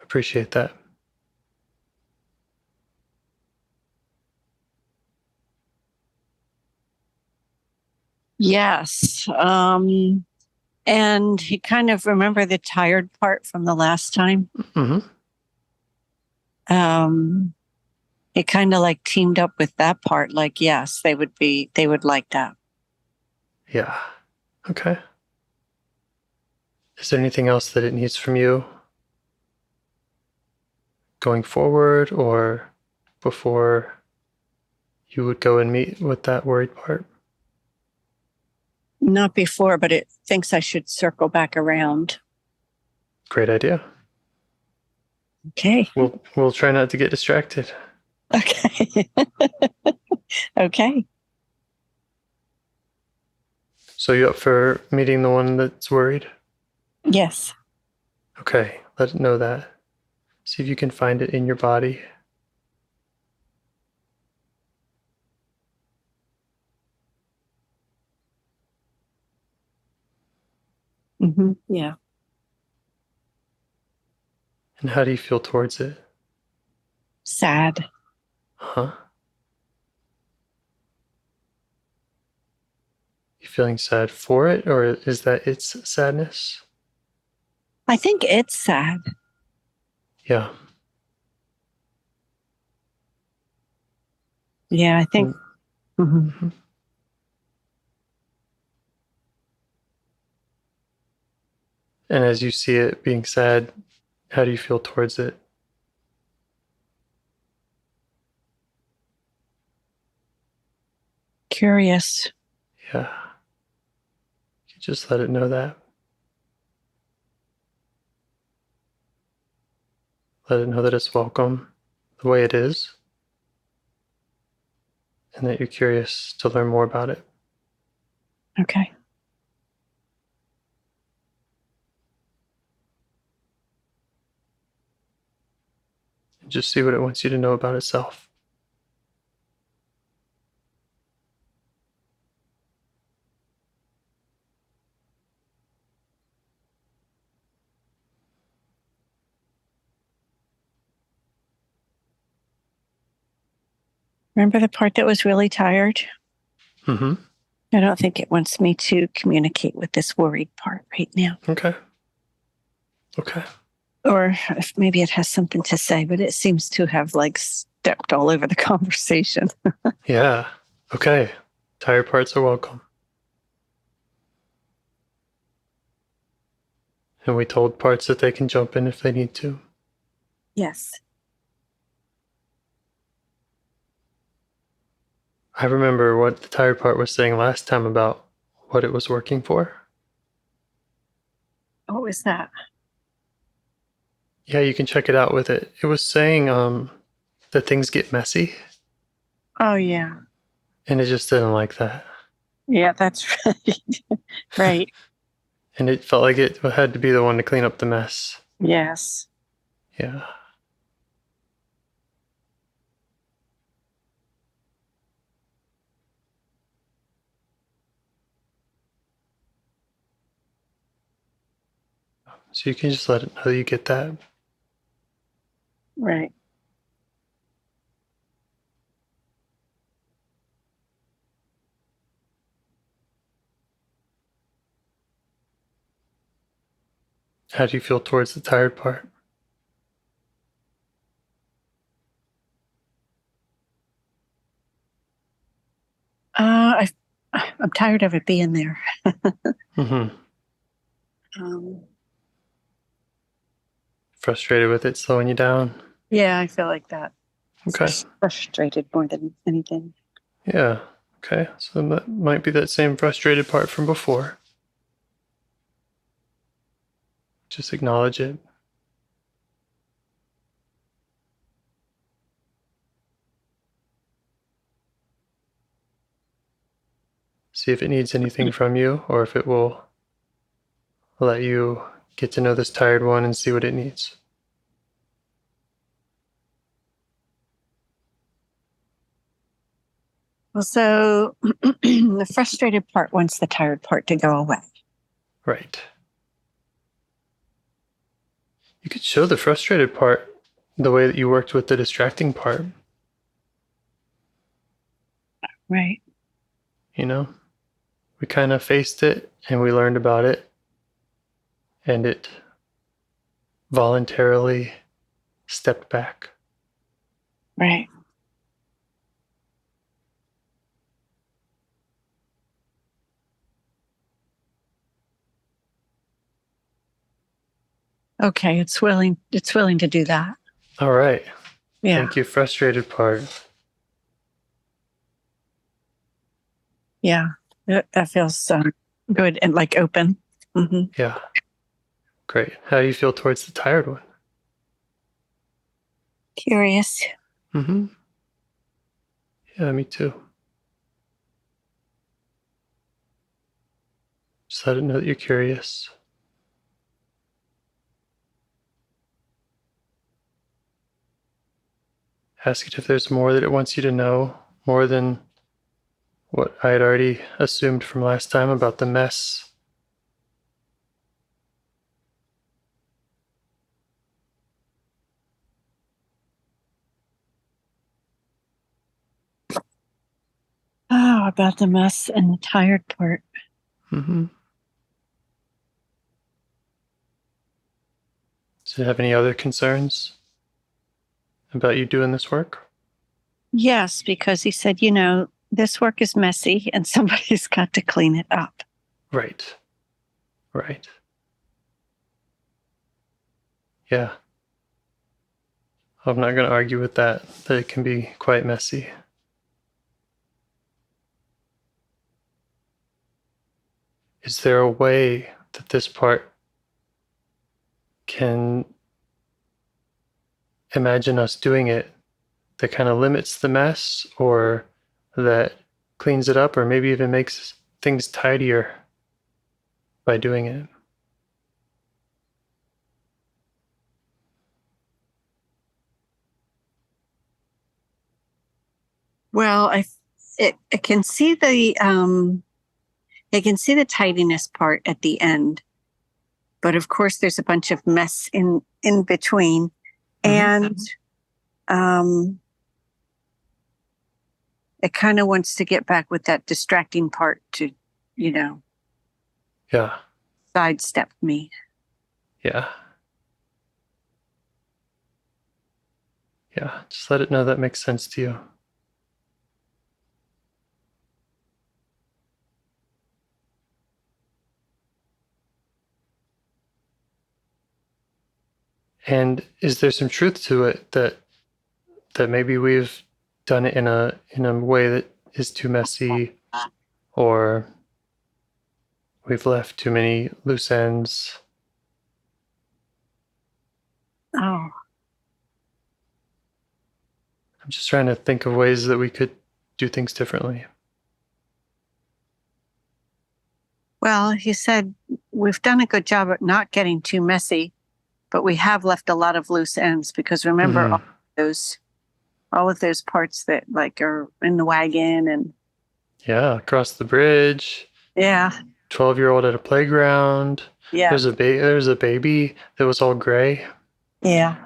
appreciate that? Yes. And he kind of remember the tired part from the last time. It kind of like teamed up with that part. Like, yes, they would like that. Yeah. Okay. Is there anything else that it needs from you going forward or before you would go and meet with that worried part? Not before, but it thinks I should circle back around. Great idea. Okay. We'll try not to get distracted. Okay. Okay. So you up for meeting the one that's worried? Yes. Okay, let it know that. See if you can find it in your body. Yeah. And how do you feel towards it? Sad. Huh? You feeling sad for it, or is that its sadness? I think it's sad. Yeah. Yeah, I think. And as you see it being sad, how do you feel towards it? Curious. Yeah. You just let it know that. Let it know that it's welcome the way it is, and that you're curious to learn more about it. Okay. And just see what it wants you to know about itself. Remember the part that was really tired? Mm-hmm. I don't think it wants me to communicate with this worried part right now. Okay. Okay. Or if maybe it has something to say, but it seems to have like stepped all over the conversation. Yeah. Okay. Tired parts are welcome. And we told parts that they can jump in if they need to. Yes. I remember what the tired part was saying last time about what it was working for. What was that? Yeah, you can check it out with it. It was saying that things get messy, Oh, yeah. and it just didn't like that. Yeah, that's right. Right. And it felt like it had to be the one to clean up the mess. Yes. Yeah. So you can just let it know that you get that. Right. How do you feel towards the tired part? I'm tired of it being there. Mm-hmm. Um, Frustrated with it slowing you down? yeah, I feel like that. Okay. Frustrated more than anything. Yeah. Okay. So that might be that same frustrated part from before. Just acknowledge it. See if it needs anything from you, or if it will let you get to know this tired one and see what it needs. Well, so the frustrated part wants the tired part to go away. Right. You could show the frustrated part the way that you worked with the distracting part. Right. You know, we kind of faced it and we learned about it, and it voluntarily stepped back. Right. Okay, it's willing to do that. All right. Yeah. Thank you, frustrated part. Yeah. That feels good and like open. Mm-hmm. Yeah. Great. How do you feel towards the tired one? Curious. Mm-hmm. Yeah, me too. Just let it know that you're curious. Ask it if there's more that it wants you to know, more than what I had already assumed from last time about the mess. Oh, about the mess and the tired part. Mm-hmm. Does it have any other concerns about you doing this work? Yes, because he said, this work is messy and somebody's got to clean it up. Right. Right. Yeah. I'm not going to argue with that it can be quite messy. Is there a way that this part can imagine us doing it that kind of limits the mess, or that cleans it up, or maybe even makes things tidier by doing it? Well, I can see the tidiness part at the end, but of course there's a bunch of mess in between, and it kind of wants to get back with that distracting part to, Yeah. sidestep me. Yeah. Yeah. Just let it know that makes sense to you. And is there some truth to it that maybe we've done it in a way that is too messy, or we've left too many loose ends? Oh, I'm just trying to think of ways that we could do things differently. well, he said we've done a good job at not getting too messy, but we have left a lot of loose ends, because remember all of those parts that like are in the wagon, and Yeah, across the bridge. yeah, 12-year-old at a playground. yeah, There's a baby that was all gray. yeah.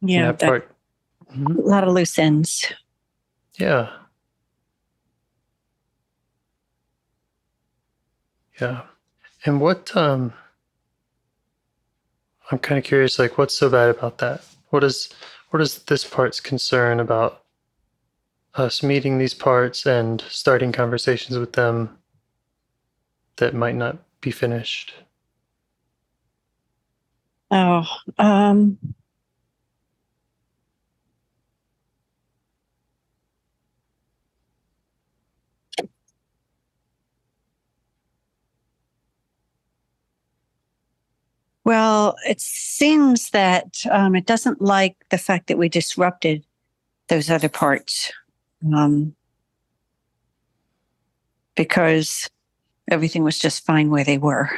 Yeah, And that part. a lot of loose ends. Yeah. Yeah. And what I'm kind of curious, like, what's so bad about that? What is this part's concern about us meeting these parts and starting conversations with them that might not be finished? Oh, well, it seems that it doesn't like the fact that we disrupted those other parts, because everything was just fine where they were.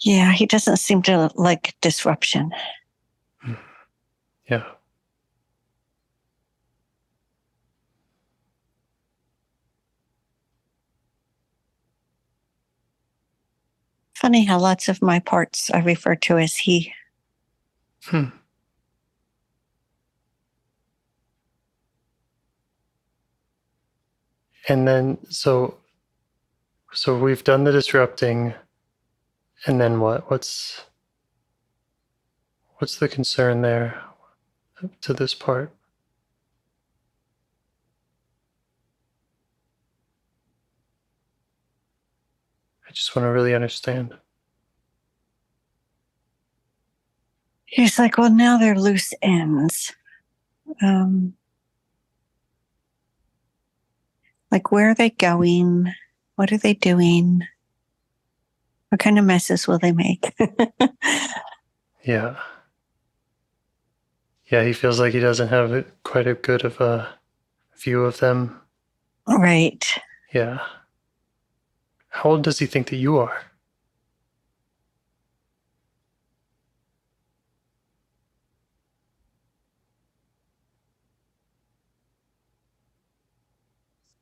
Yeah, he doesn't seem to like disruption. Yeah. Funny how lots of my parts I refer to as he. And then so we've done the disrupting, and then what? What's the concern there to this part? I just want to really understand. He's like, well, now they're loose ends. Like, where are they going? What are they doing? What kind of messes will they make? Yeah. Yeah, he feels like he doesn't have quite a good of a view of them. Right. Yeah. How old does he think that you are?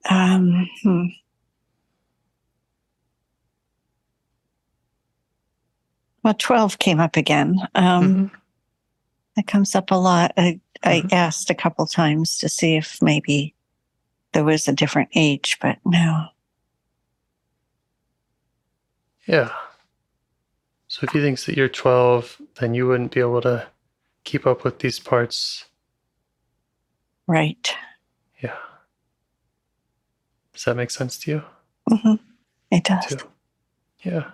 Um, hmm. Well, 12 came up again. That comes up a lot. I asked a couple times to see if maybe there was a different age, but no. Yeah. So if he thinks that you're 12, then you wouldn't be able to keep up with these parts. Right. Yeah. Does that make sense to you? Mm-hmm. It does. Too. Yeah.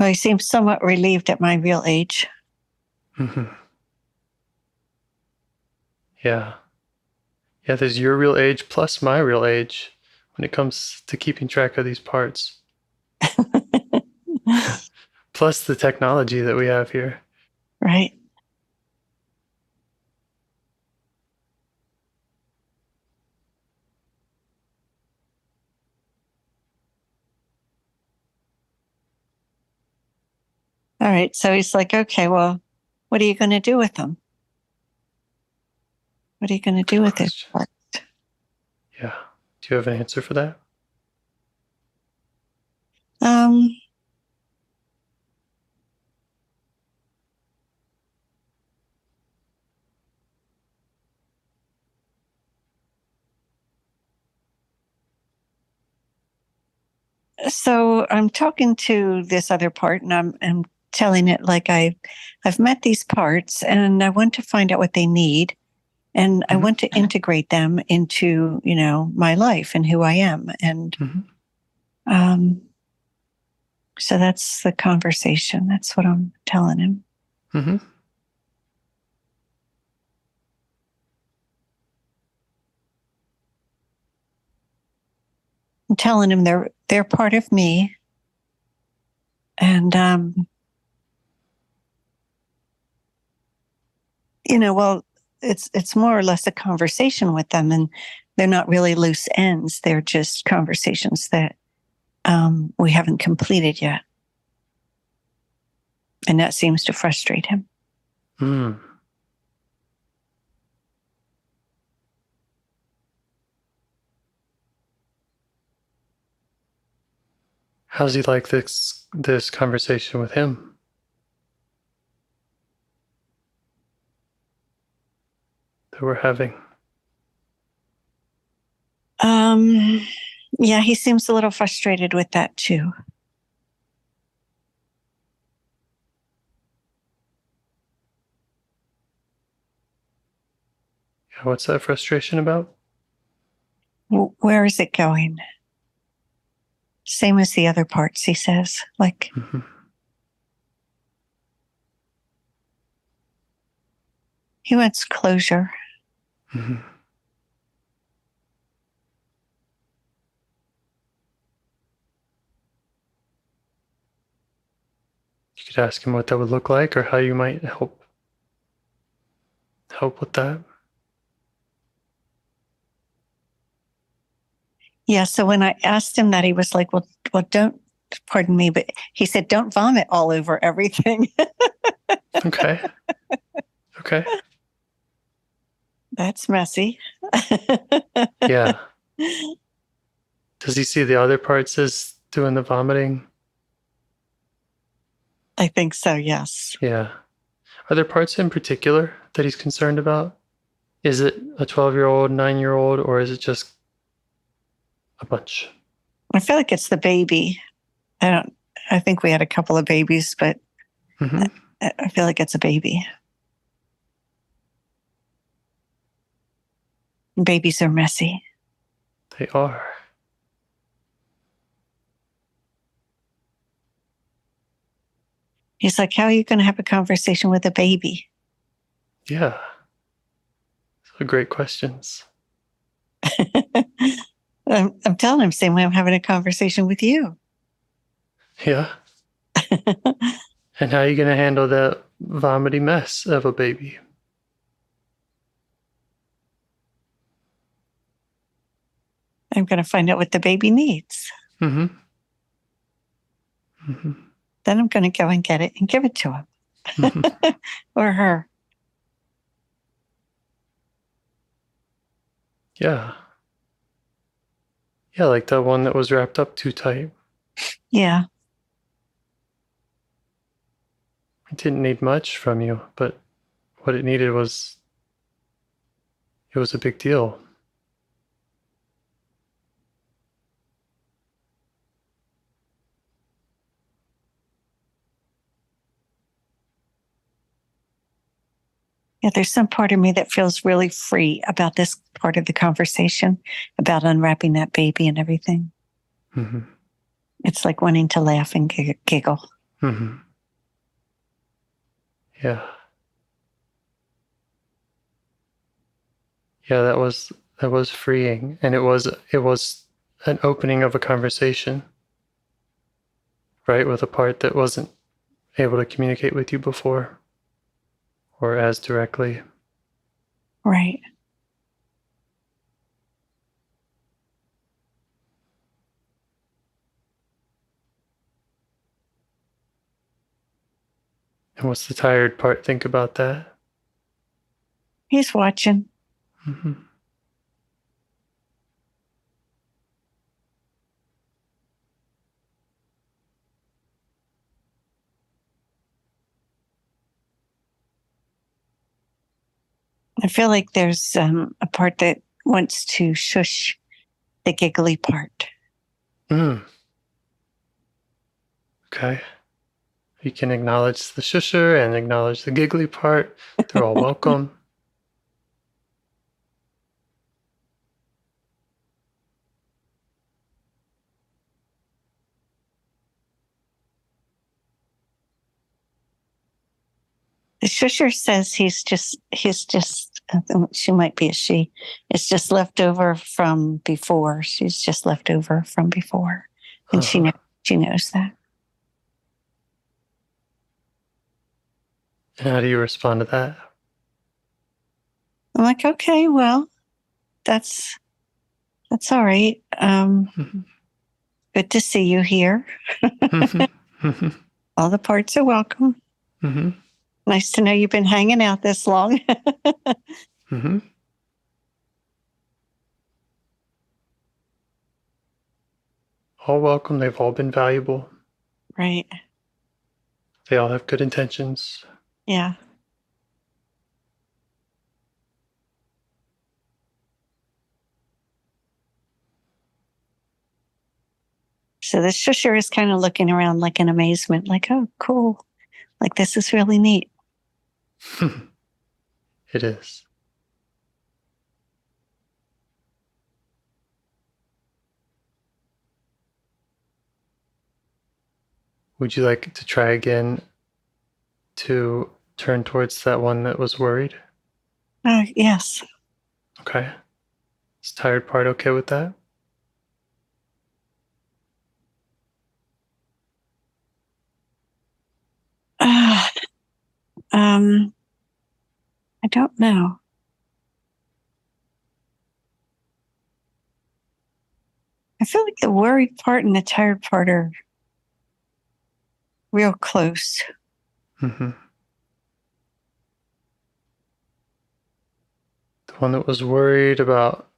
Well, he seems somewhat relieved at my real age. Mm-hmm. Yeah. Yeah, there's your real age plus my real age when it comes to keeping track of these parts. Plus the technology that we have here. Right. All right. So he's like, okay, well, what are you going to do with them? What are you going to do with it? Yeah. Do you have an answer for that? So I'm talking to this other part, and I'm telling it like I've met these parts, and I want to find out what they need, and I want to integrate them into my life and who I am, and so that's the conversation. That's what I'm telling him. Mm-hmm. I'm telling him they're part of me, and well, it's more or less a conversation with them, and they're not really loose ends. They're just conversations that we haven't completed yet, and that seems to frustrate him. Mm. How's he like this conversation with him? That we're having? Yeah, he seems a little frustrated with that too. Yeah, what's that frustration about? Where is it going? Same as the other parts, he says. Like, he wants closure. Mm-hmm. You could ask him what that would look like, or how you might help with that. Yeah, so when I asked him that, he was like, well, don't, pardon me, but he said, don't vomit all over everything. Okay. That's messy. Yeah. Does he see the other parts as doing the vomiting? I think so, yes. Yeah. Are there parts in particular that he's concerned about? Is it a 12-year-old, 9-year-old, or is it just a bunch? I feel like it's the baby. I think we had a couple of babies, but I feel like it's a baby. Babies are messy. They are. He's like, how are you going to have a conversation with a baby? Yeah. So great questions. I'm telling him, same way I'm having a conversation with you. Yeah. And how are you going to handle that vomiting mess of a baby? I'm going to find out what the baby needs. Then I'm going to go and get it and give it to him or her. Yeah. Yeah, like the one that was wrapped up too tight. Yeah. It didn't need much from you, but what it needed was, it was a big deal. Yeah, there's some part of me that feels really free about this part of the conversation, about unwrapping that baby and everything. Mm-hmm. It's like wanting to laugh and giggle. Mm-hmm. Yeah. Yeah, that was freeing, and it was an opening of a conversation, right, with a part that wasn't able to communicate with you before, or as directly. Right. And what's the tired part think about that? He's watching. Mm-hmm. I feel like there's a part that wants to shush the giggly part. Mm. Okay. You can acknowledge the shusher and acknowledge the giggly part. They're all welcome. The shusher says she might be a she. It's just left over from before. She's just left over from before. And she knows that. And how do you respond to that? I'm like, okay, well, that's all right. Good to see you here. All the parts are welcome. Mm-hmm. Nice to know you've been hanging out this long. Mm-hmm. All welcome. They've all been valuable. Right. They all have good intentions. Yeah. So the shusher is kind of looking around like in amazement, like, oh, cool. Like, this is really neat. It is. Would you like to try again to turn towards that one that was worried? Yes. Okay. Is tired part okay with that? I don't know. I feel like the worried part and the tired part are real close. Mm-hmm. The one that was worried about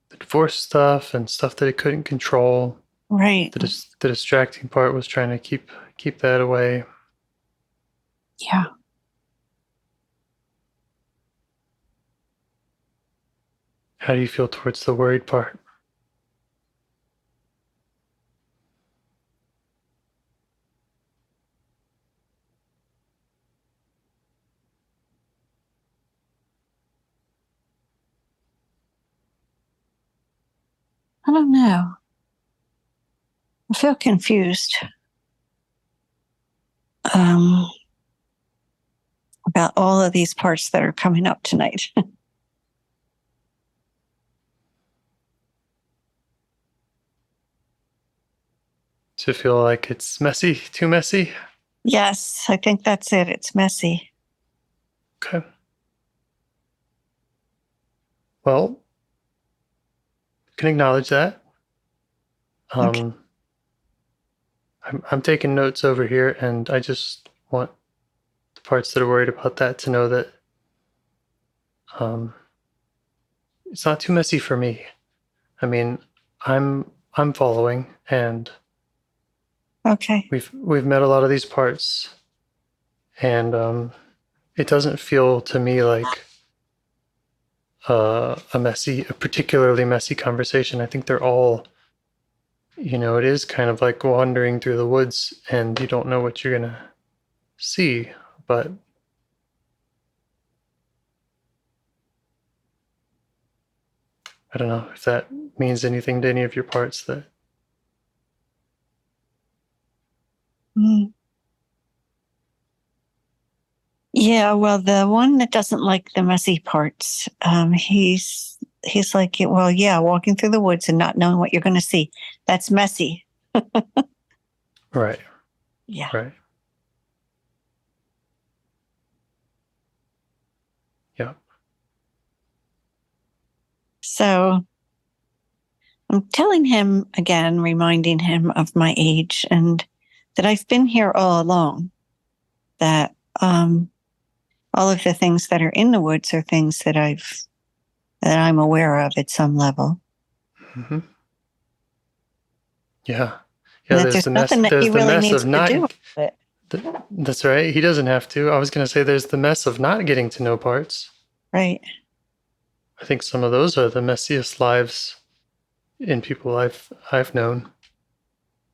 the divorce stuff and stuff that it couldn't control. Right. The distracting part was trying to keep that away. Yeah. How do you feel towards the worried part? I don't know. I feel confused about all of these parts that are coming up tonight. To feel like it's messy, too messy? Yes, I think that's it. It's messy. Okay. Well, you can acknowledge that. Okay. I'm taking notes over here, and I just want the parts that are worried about that to know that it's not too messy for me. I mean, I'm following, and Okay. we've met a lot of these parts, And it doesn't feel to me like a particularly messy conversation. I think they're all, it is kind of like wandering through the woods and you don't know what you're going to see, but I don't know if that means anything to any of your parts that. Yeah, well, the one that doesn't like the messy parts, he's like, well, yeah, walking through the woods and not knowing what you're going to see, that's messy. Right. Yeah. Right. Yeah. So I'm telling him again, reminding him of my age and that I've been here all along, that all of the things that are in the woods are things that I'm aware of at some level. Mm-hmm. Yeah. Yeah, There's the mess. Nothing that There's he the really mess needs of to not. do with it. That's right. He doesn't have to. I was going to say there's the mess of not getting to know parts. Right. I think some of those are the messiest lives in people I've known.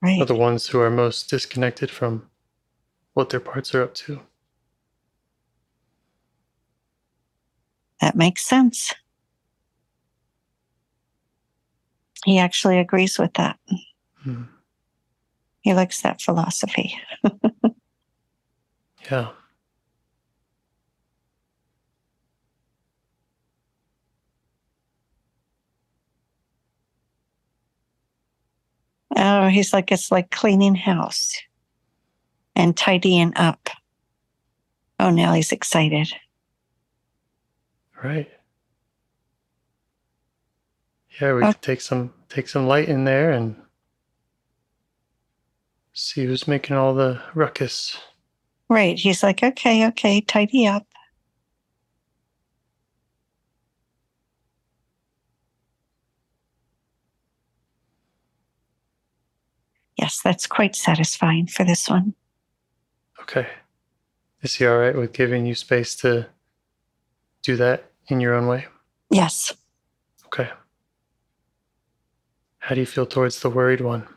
Right. Are the ones who are most disconnected from what their parts are up to. That makes sense. He actually agrees with that. Hmm. He likes that philosophy. Yeah. Oh, he's like, it's like cleaning house and tidying up. Oh, now he's excited. Right. Yeah, we could take some light in there and see who's making all the ruckus. Right. He's like, okay, tidy up. Yes, that's quite satisfying for this one. Okay. Is he all right with giving you space to do that in your own way? Yes. Okay. How do you feel towards the worried one?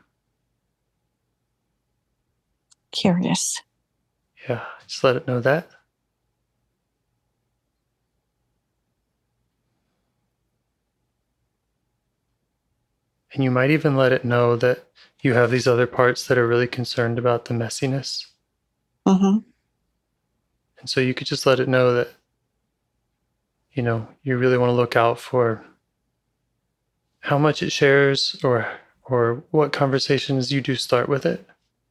Curious. Yeah, just let it know that. And you might even let it know that you have these other parts that are really concerned about the messiness. Mm-hmm. And so you could just let it know that, you really want to look out for how much it shares or what conversations you do start with it.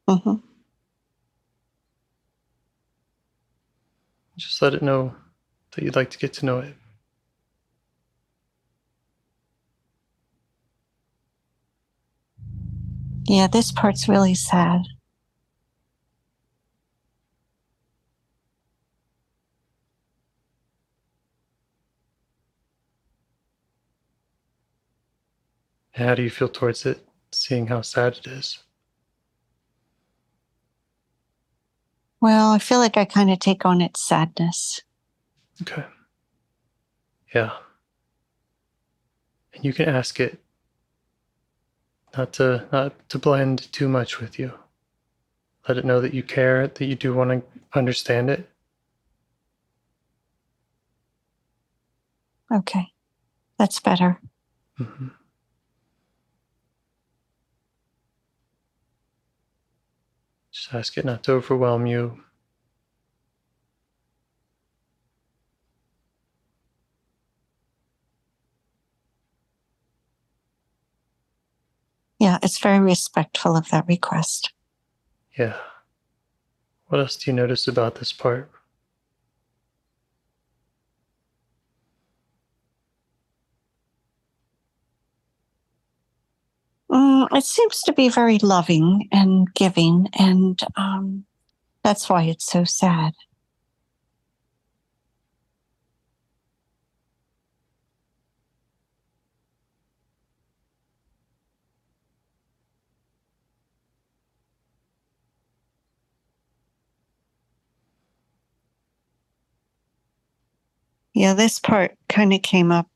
Mm-hmm. Just let it know that you'd like to get to know it. Yeah, this part's really sad. How do you feel towards it, seeing how sad it is? Well, I feel like I kind of take on its sadness. Okay. Yeah. And you can ask it not to blend too much with you. Let it know that you care, that you do want to understand it. Okay. That's better. Mm-hmm. Just ask it not to overwhelm you. Yeah, it's very respectful of that request. Yeah. What else do you notice about this part? It seems to be very loving and giving, and that's why it's so sad. Yeah, this part kind of came up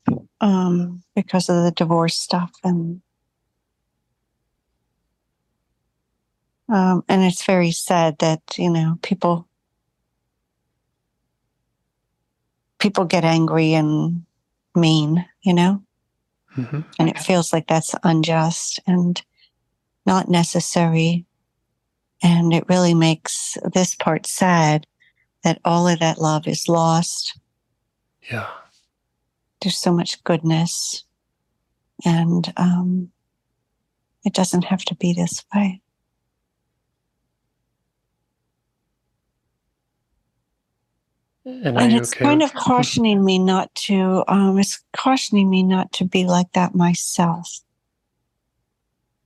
because of the divorce stuff, and it's very sad that people get angry and mean, Mm-hmm. and it feels like that's unjust and not necessary, and it really makes this part sad that all of that love is lost. Yeah. There's so much goodness, and it doesn't have to be this way. And it's kind of cautioning me not to. It's cautioning me not to be like that myself.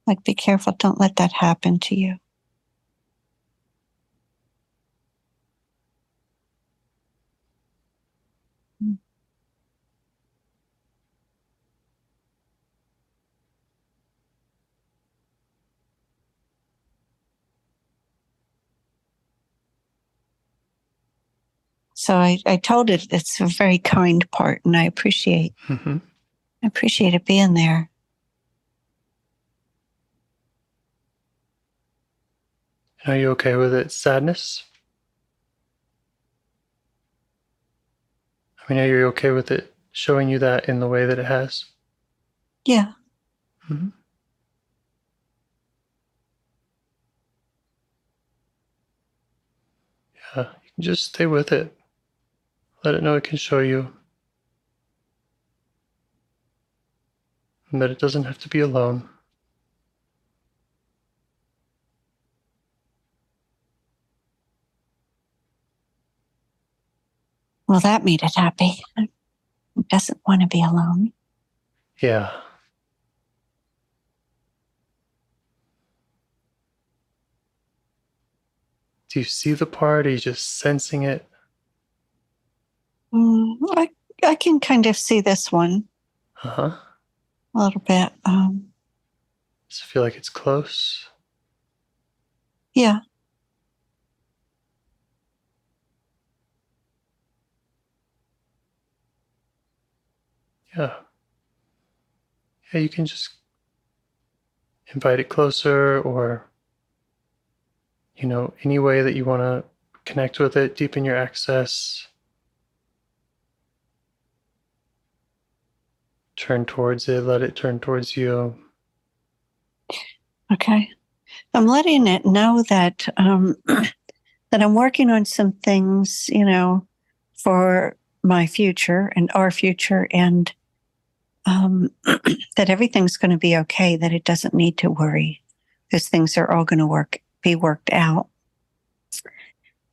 Like, be careful! Don't let that happen to you. So I told it it's a very kind part, and I appreciate it being there. Are you okay with its sadness? I mean, are you okay with it showing you that in the way that it has? Yeah. Mm-hmm. Yeah, you can just stay with it. Let it know it can show you. And that it doesn't have to be alone. Well, that made it happy. It doesn't want to be alone. Yeah. Do you see the part? Or are you just sensing it? I can kind of see this one. Uh-huh. A little bit. Does it feel like it's close? Yeah. Yeah. Yeah, you can just invite it closer, or, any way that you want to connect with it, deepen your access. Turn towards it, let it turn towards you. Okay. I'm letting it know that that I'm working on some things, for my future and our future, and that everything's going to be okay, that it doesn't need to worry, because things are all going to be worked out.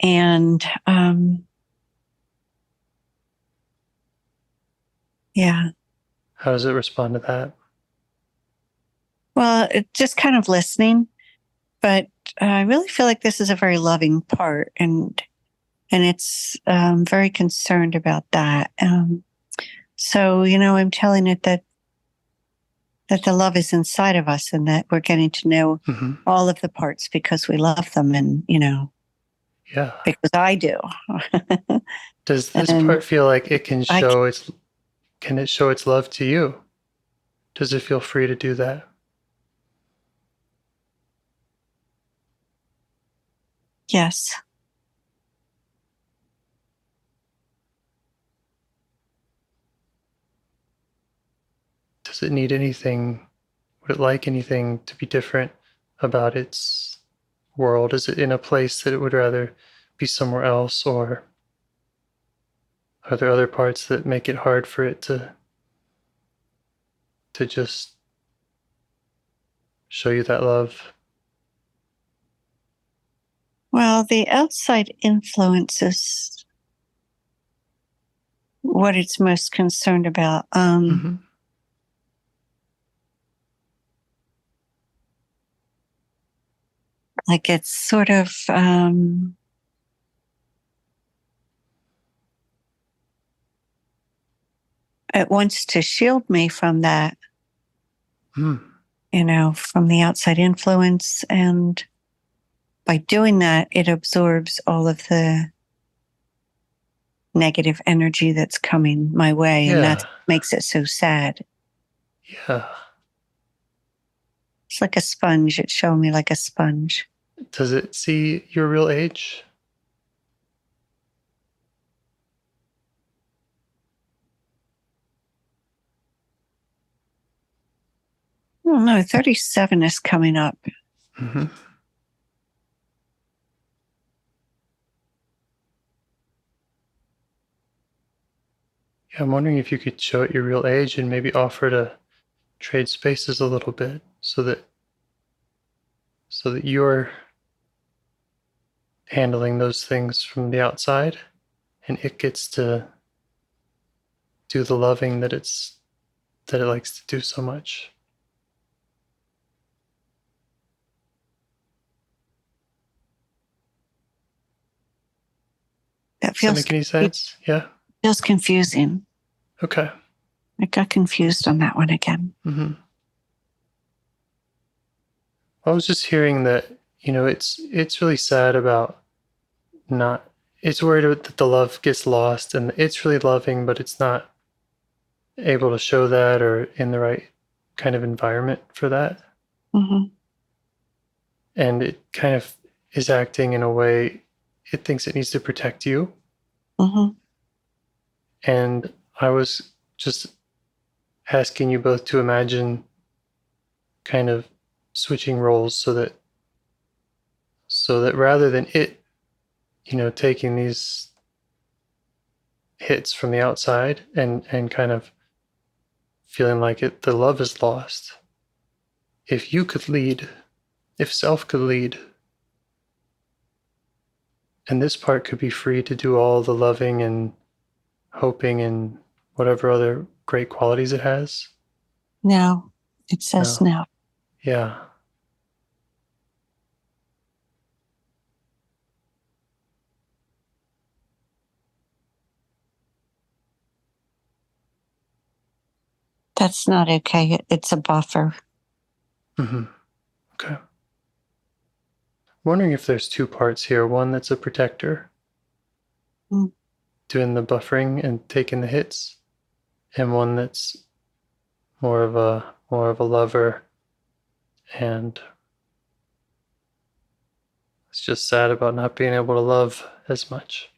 And yeah. How does it respond to that? Well, it just kind of listening, but I really feel like this is a very loving part, and it's very concerned about that. So, I'm telling it that the love is inside of us, and that we're getting to know all of the parts because we love them, and Yeah. because I do. Does this part feel like it can show can it show its love to you? Does it feel free to do that? Yes. Does it need anything? Would it like anything to be different about its world? Is it in a place that it would rather be somewhere else, or are there other parts that make it hard for it to just show you that love? Well, the outside influence is what it's most concerned about. Like, it's sort of it wants to shield me from that, from the outside influence. And by doing that, it absorbs all of the negative energy that's coming my way. Yeah. And that makes it so sad. Yeah. It's like a sponge. It's showing me like a sponge. Does it see your real age? Oh no, 37 is coming up. Mm-hmm. Yeah, I'm wondering if you could show it your real age and maybe offer to trade spaces a little bit so that you're handling those things from the outside and it gets to do the loving that it likes to do so much. That Does that make any sense? Yeah. Feels confusing. Okay. I got confused on that one again. Mm-hmm. I was just hearing that, it's really sad about not, it's worried that the love gets lost and it's really loving, but it's not able to show that or in the right kind of environment for that. Mm-hmm. And it kind of is acting in a way it thinks it needs to protect you. Mm-hmm. And I was just asking you both to imagine kind of switching roles so that rather than it, taking these hits from the outside and kind of feeling like the love is lost. If you could lead, if self could lead, and this part could be free to do all the loving and hoping and whatever other great qualities it has. No, it says no. Yeah. That's not okay. It's a buffer. Mm-hmm. Okay. I'm wondering if there's two parts here. One that's a protector, doing the buffering and taking the hits, and one that's more of a lover, and it's just sad about not being able to love as much.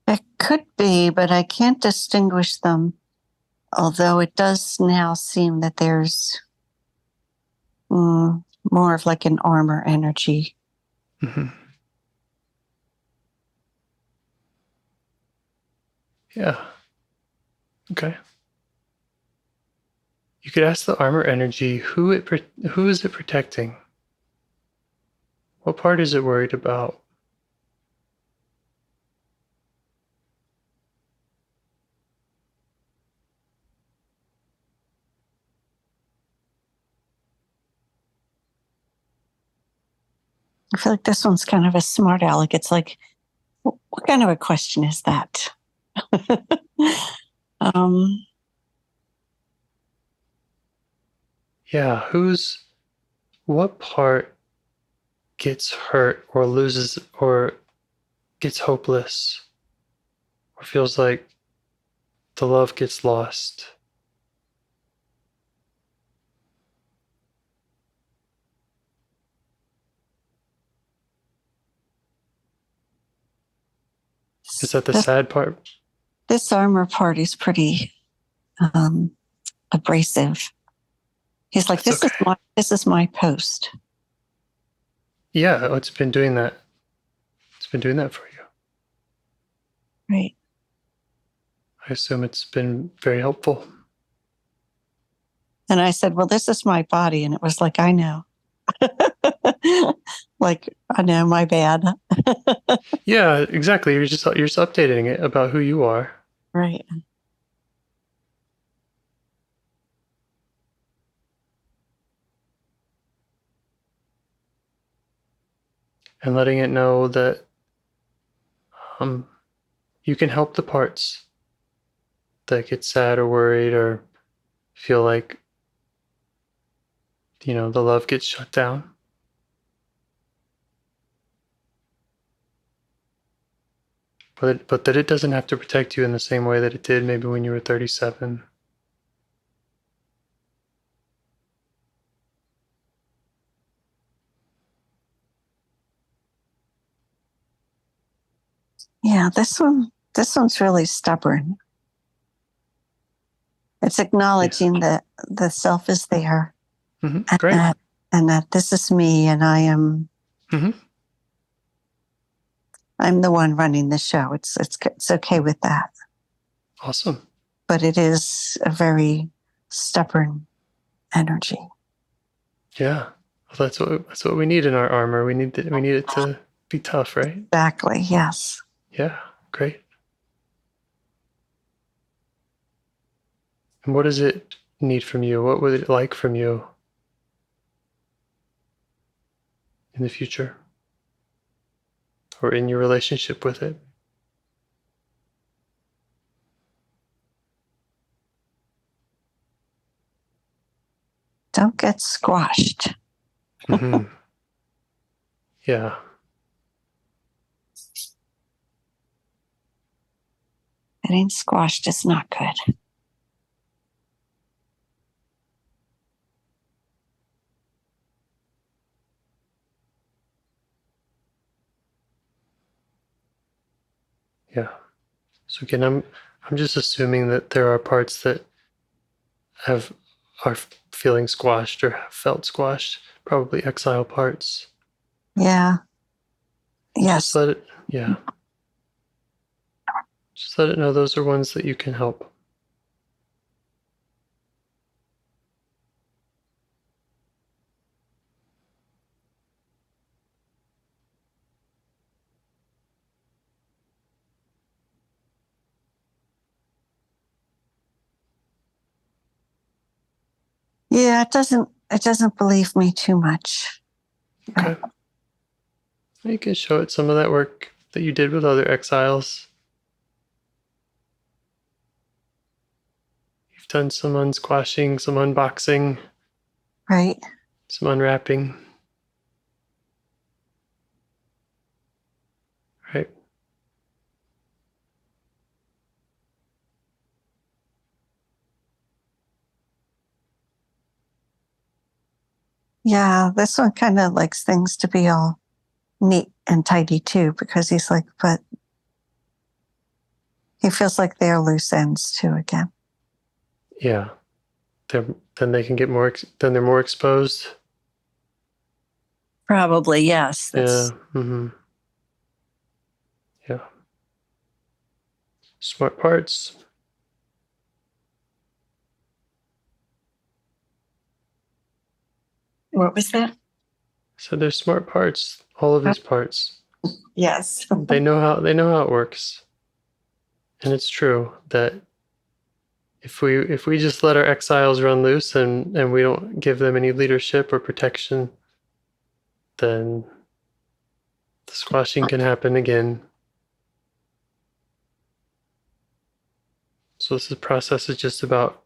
It could be, but I can't distinguish them. Although it does now seem that there's more of like an armor energy. Mm-hmm. Yeah. Okay. You could ask the armor energy who is it protecting? What part is it worried about? I feel like this one's kind of a smart aleck. It's like, what kind of a question is that? Yeah, what part gets hurt or loses or gets hopeless or feels like the love gets lost? Is that the sad part? This armor part is pretty abrasive. He's like, this is my post. Yeah, it's been doing that. It's been doing that for you. Right. I assume it's been very helpful. And I said, well, this is my body. And it was like, I know. Like, I know, my bad. Yeah, exactly. You're just updating it about who you are. Right. And letting it know that you can help the parts that get sad or worried or feel like, the love gets shut down. But that it doesn't have to protect you in the same way that it did maybe when you were 37. Yeah, this one's really stubborn. It's acknowledging that the self is there, Mm-hmm. and Great. that this is me, and I am. Mm-hmm. I'm the one running the show. It's okay with that. Awesome. But it is a very stubborn energy. Yeah. Well, that's what we need in our armor. We need it to be tough, right? Exactly. Yes. Yeah. Great. And what does it need from you? What would it like from you in the future? Or in your relationship with it? Don't get squashed. Mm-hmm. Yeah. Getting squashed is not good. Yeah. So again, I'm just assuming that there are parts that are feeling squashed or have felt squashed, probably exile parts. Yeah. Yes. Just let it, yeah. Just let it know those are ones that you can help. Yeah, it doesn't believe me too much. Okay. You can show it some of that work that you did with other exiles. You've done some unsquashing, some unboxing, Right. some unwrapping. Right. Yeah, this one kind of likes things to be all neat and tidy too, because he's like, but he feels like they're loose ends too again. Yeah. Then they can get more, then they're more exposed. Probably, yes. Yeah. Mm-hmm. Yeah. Smart parts. What was that? So they're smart parts. All of these parts. Yes. They know how it works. And it's true that if we just let our exiles run loose and we don't give them any leadership or protection, then the squashing can happen again. So this process is just about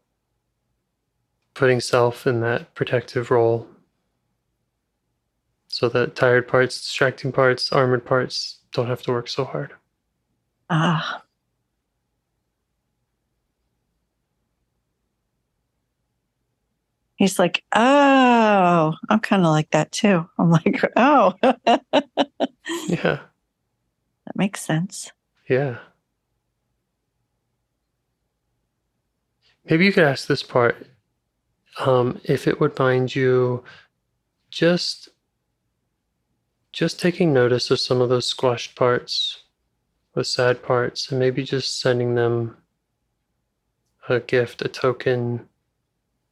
putting self in that protective role so that tired parts, distracting parts, armored parts don't have to work so hard. Ah. He's like, oh, I'm kind of like that too. I'm like, oh, Yeah. that makes sense. Yeah. Maybe you could ask this part, if it would mind you just taking notice of some of those squashed parts, the sad parts, and maybe just sending them a gift, a token,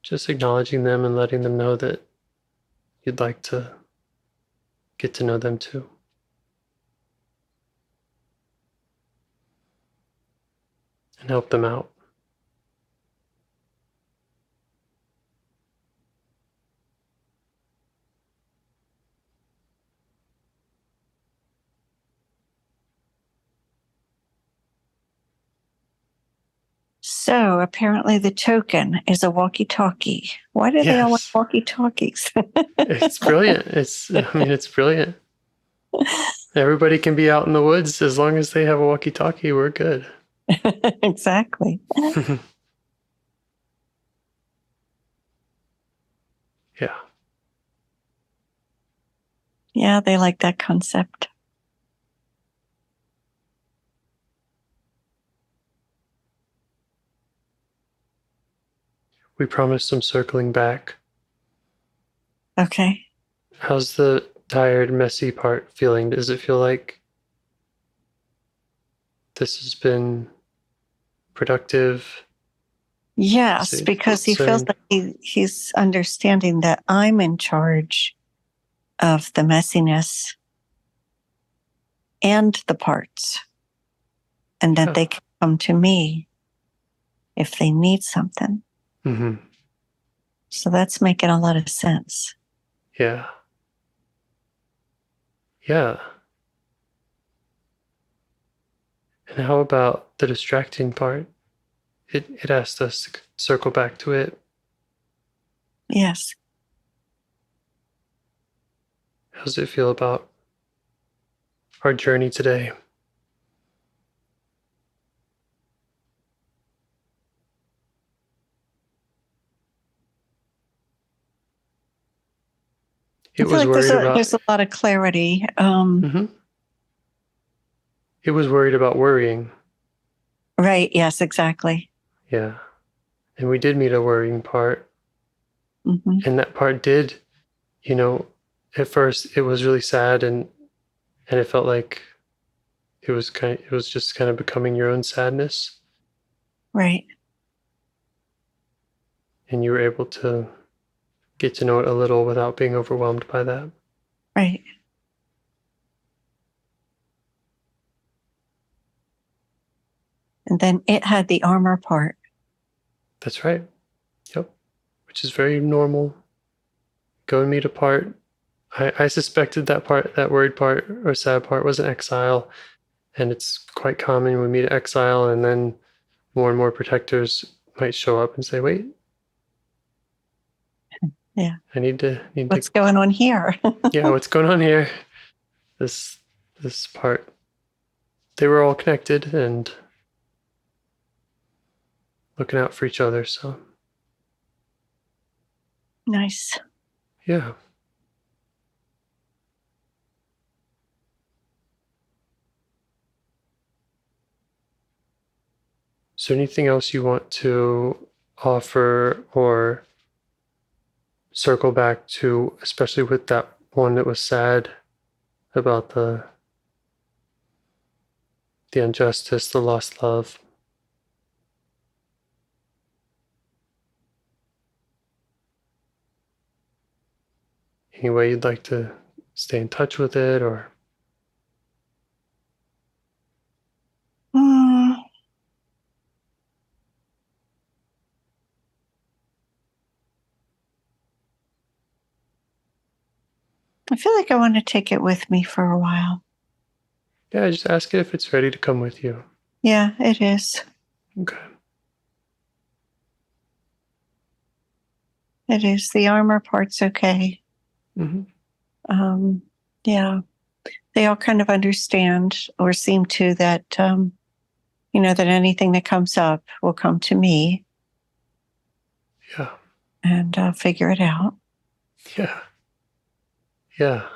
just acknowledging them and letting them know that you'd like to get to know them too. And help them out. So apparently the token is a walkie-talkie. Why do they all want walkie-talkies? It's brilliant. It's brilliant. Everybody can be out in the woods as long as they have a walkie-talkie. We're good. Exactly. Yeah. Yeah, they like that concept. We promised some circling back. Okay. How's the tired, messy part feeling? Does it feel like this has been productive? Yes, because he feels like he's understanding that I'm in charge of the messiness and the parts, and that they can come to me if they need something. Mm-hmm. So that's making a lot of sense. Yeah. Yeah. And how about the distracting part? It asked us to circle back to it. Yes. How does it feel about our journey today? I feel like there's a lot of clarity. It was worried about worrying. Right. Yes, exactly. Yeah. And we did meet a worrying part. Mm-hmm. And that part did, at first it was really sad and it felt like it was just kind of becoming your own sadness. Right. And you were able to get to know it a little without being overwhelmed by that. Right. And then it had the armor part. That's right. Yep. Which is very normal. Go and meet a part. I suspected that worried part or sad part was an exile. And it's quite common when we meet an exile and then more and more protectors might show up and say, wait. Yeah. I need to what's going on here? Yeah, what's going on here? This part. They were all connected and looking out for each other, so. Nice. Yeah. Is there anything else you want to offer or circle back to, especially with that one that was sad about the injustice, the lost love? Any way you'd like to stay in touch with it, or? I feel like I want to take it with me for a while. Yeah, just ask it if it's ready to come with you. Yeah, it is. Okay. It is. The armor part's okay. Mm-hmm. Yeah. They all kind of understand or seem to that, that anything that comes up will come to me. Yeah. And figure it out. Yeah. Yeah.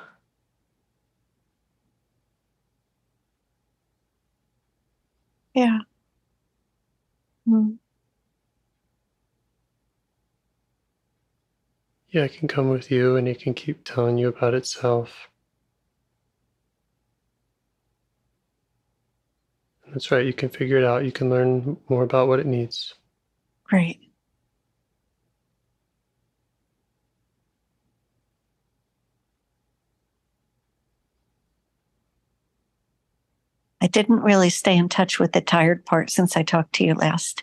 Yeah. Mm. Yeah, it can come with you and it can keep telling you about itself. That's right. You can figure it out. You can learn more about what it needs. Great. I didn't really stay in touch with the tired part since I talked to you last.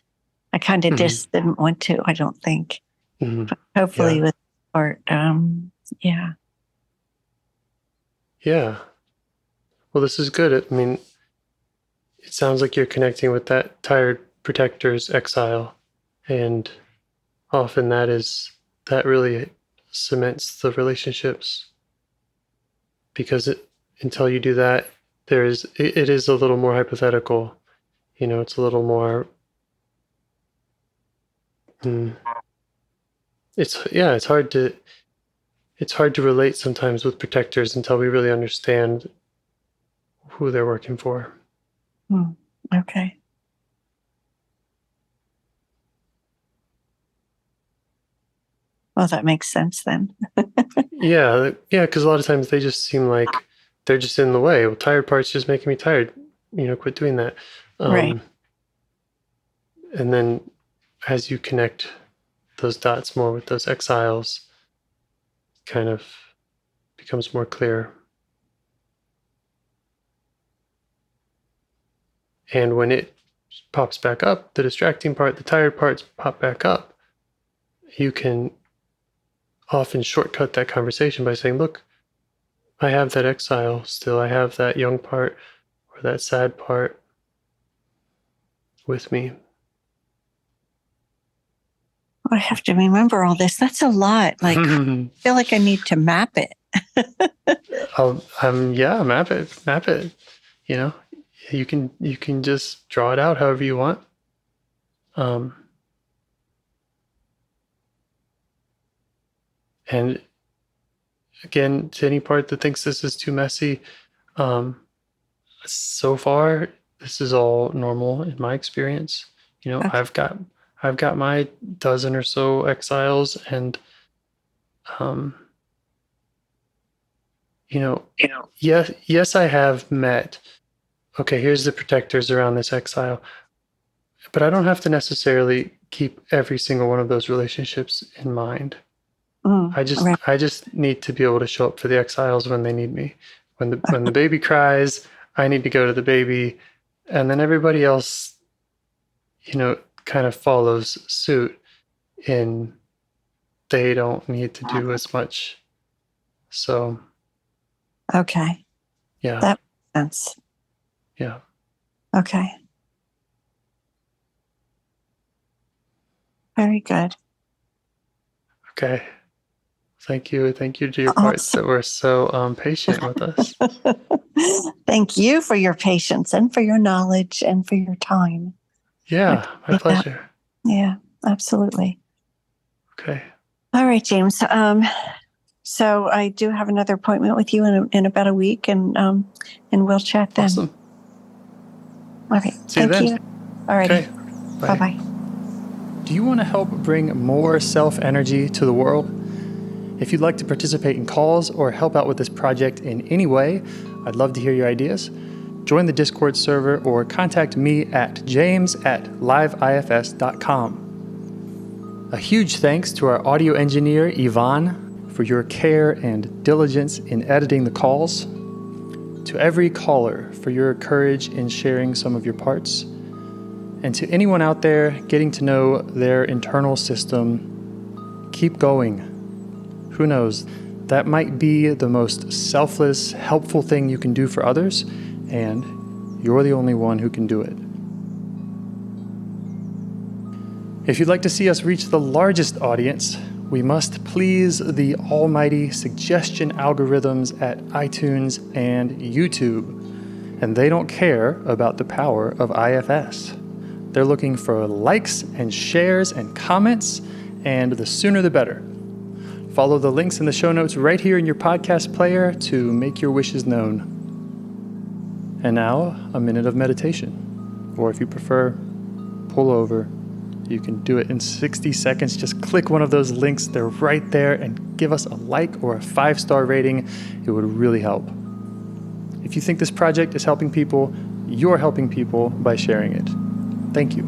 I kind of just didn't want to, I don't think. But hopefully with the part, yeah. Yeah. Well, this is good. I mean, it sounds like you're connecting with that tired protector's exile. And often that really cements the relationships, because until you do that, it is a little more hypothetical. It's a little more, it's hard to relate sometimes with protectors until we really understand who they're working for. Okay. Well, that makes sense then. Yeah, because a lot of times they just seem like they're just in the way. Well, tired part's just making me tired. Quit doing that. Right. And then as you connect those dots more with those exiles, kind of becomes more clear. And when it pops back up, the distracting part, the tired parts pop back up, you can often shortcut that conversation by saying, look, I have that exile still. I have that young part or that sad part with me. I have to remember all this. That's a lot. Like, I feel like I need to map it. Map it. You can just draw it out however you want. And again, to any part that thinks this is too messy, so far this is all normal in my experience. Okay. I've got my dozen or so exiles, and yes, I have met. Okay, here's the protectors around this exile, but I don't have to necessarily keep every single one of those relationships in mind. I just need to be able to show up for the exiles when they need me. When the baby cries, I need to go to the baby, and then everybody else, kind of follows suit, and they don't need to do as much. So. Okay. Yeah. That makes sense. Yeah. Okay. Very good. Okay. Thank you to your parts that were so patient with us. Thank you for your patience and for your knowledge and for your time. Yeah, my pleasure. Yeah, absolutely. Okay. All right, James. So I do have another appointment with you in about a week, and we'll chat then. Awesome. All right. See you then. Thank you. All right. Okay. Bye-bye. Do you want to help bring more self-energy to the world? If you'd like to participate in calls or help out with this project in any way, I'd love to hear your ideas. Join the Discord server or contact me at james@liveifs.com. A huge thanks to our audio engineer, Yvonne, for your care and diligence in editing the calls. To every caller for your courage in sharing some of your parts. And to anyone out there getting to know their internal system, keep going. Who knows? That might be the most selfless, helpful thing you can do for others, and you're the only one who can do it. If you'd like to see us reach the largest audience, we must please the almighty suggestion algorithms at iTunes and YouTube. And they don't care about the power of IFS. They're looking for likes and shares and comments, and the sooner the better. Follow the links in the show notes right here in your podcast player to make your wishes known. And now, a minute of meditation. Or if you prefer, pull over. You can do it in 60 seconds. Just click one of those links. They're right there, and give us a like or a 5-star rating. It would really help. If you think this project is helping people, you're helping people by sharing it. Thank you.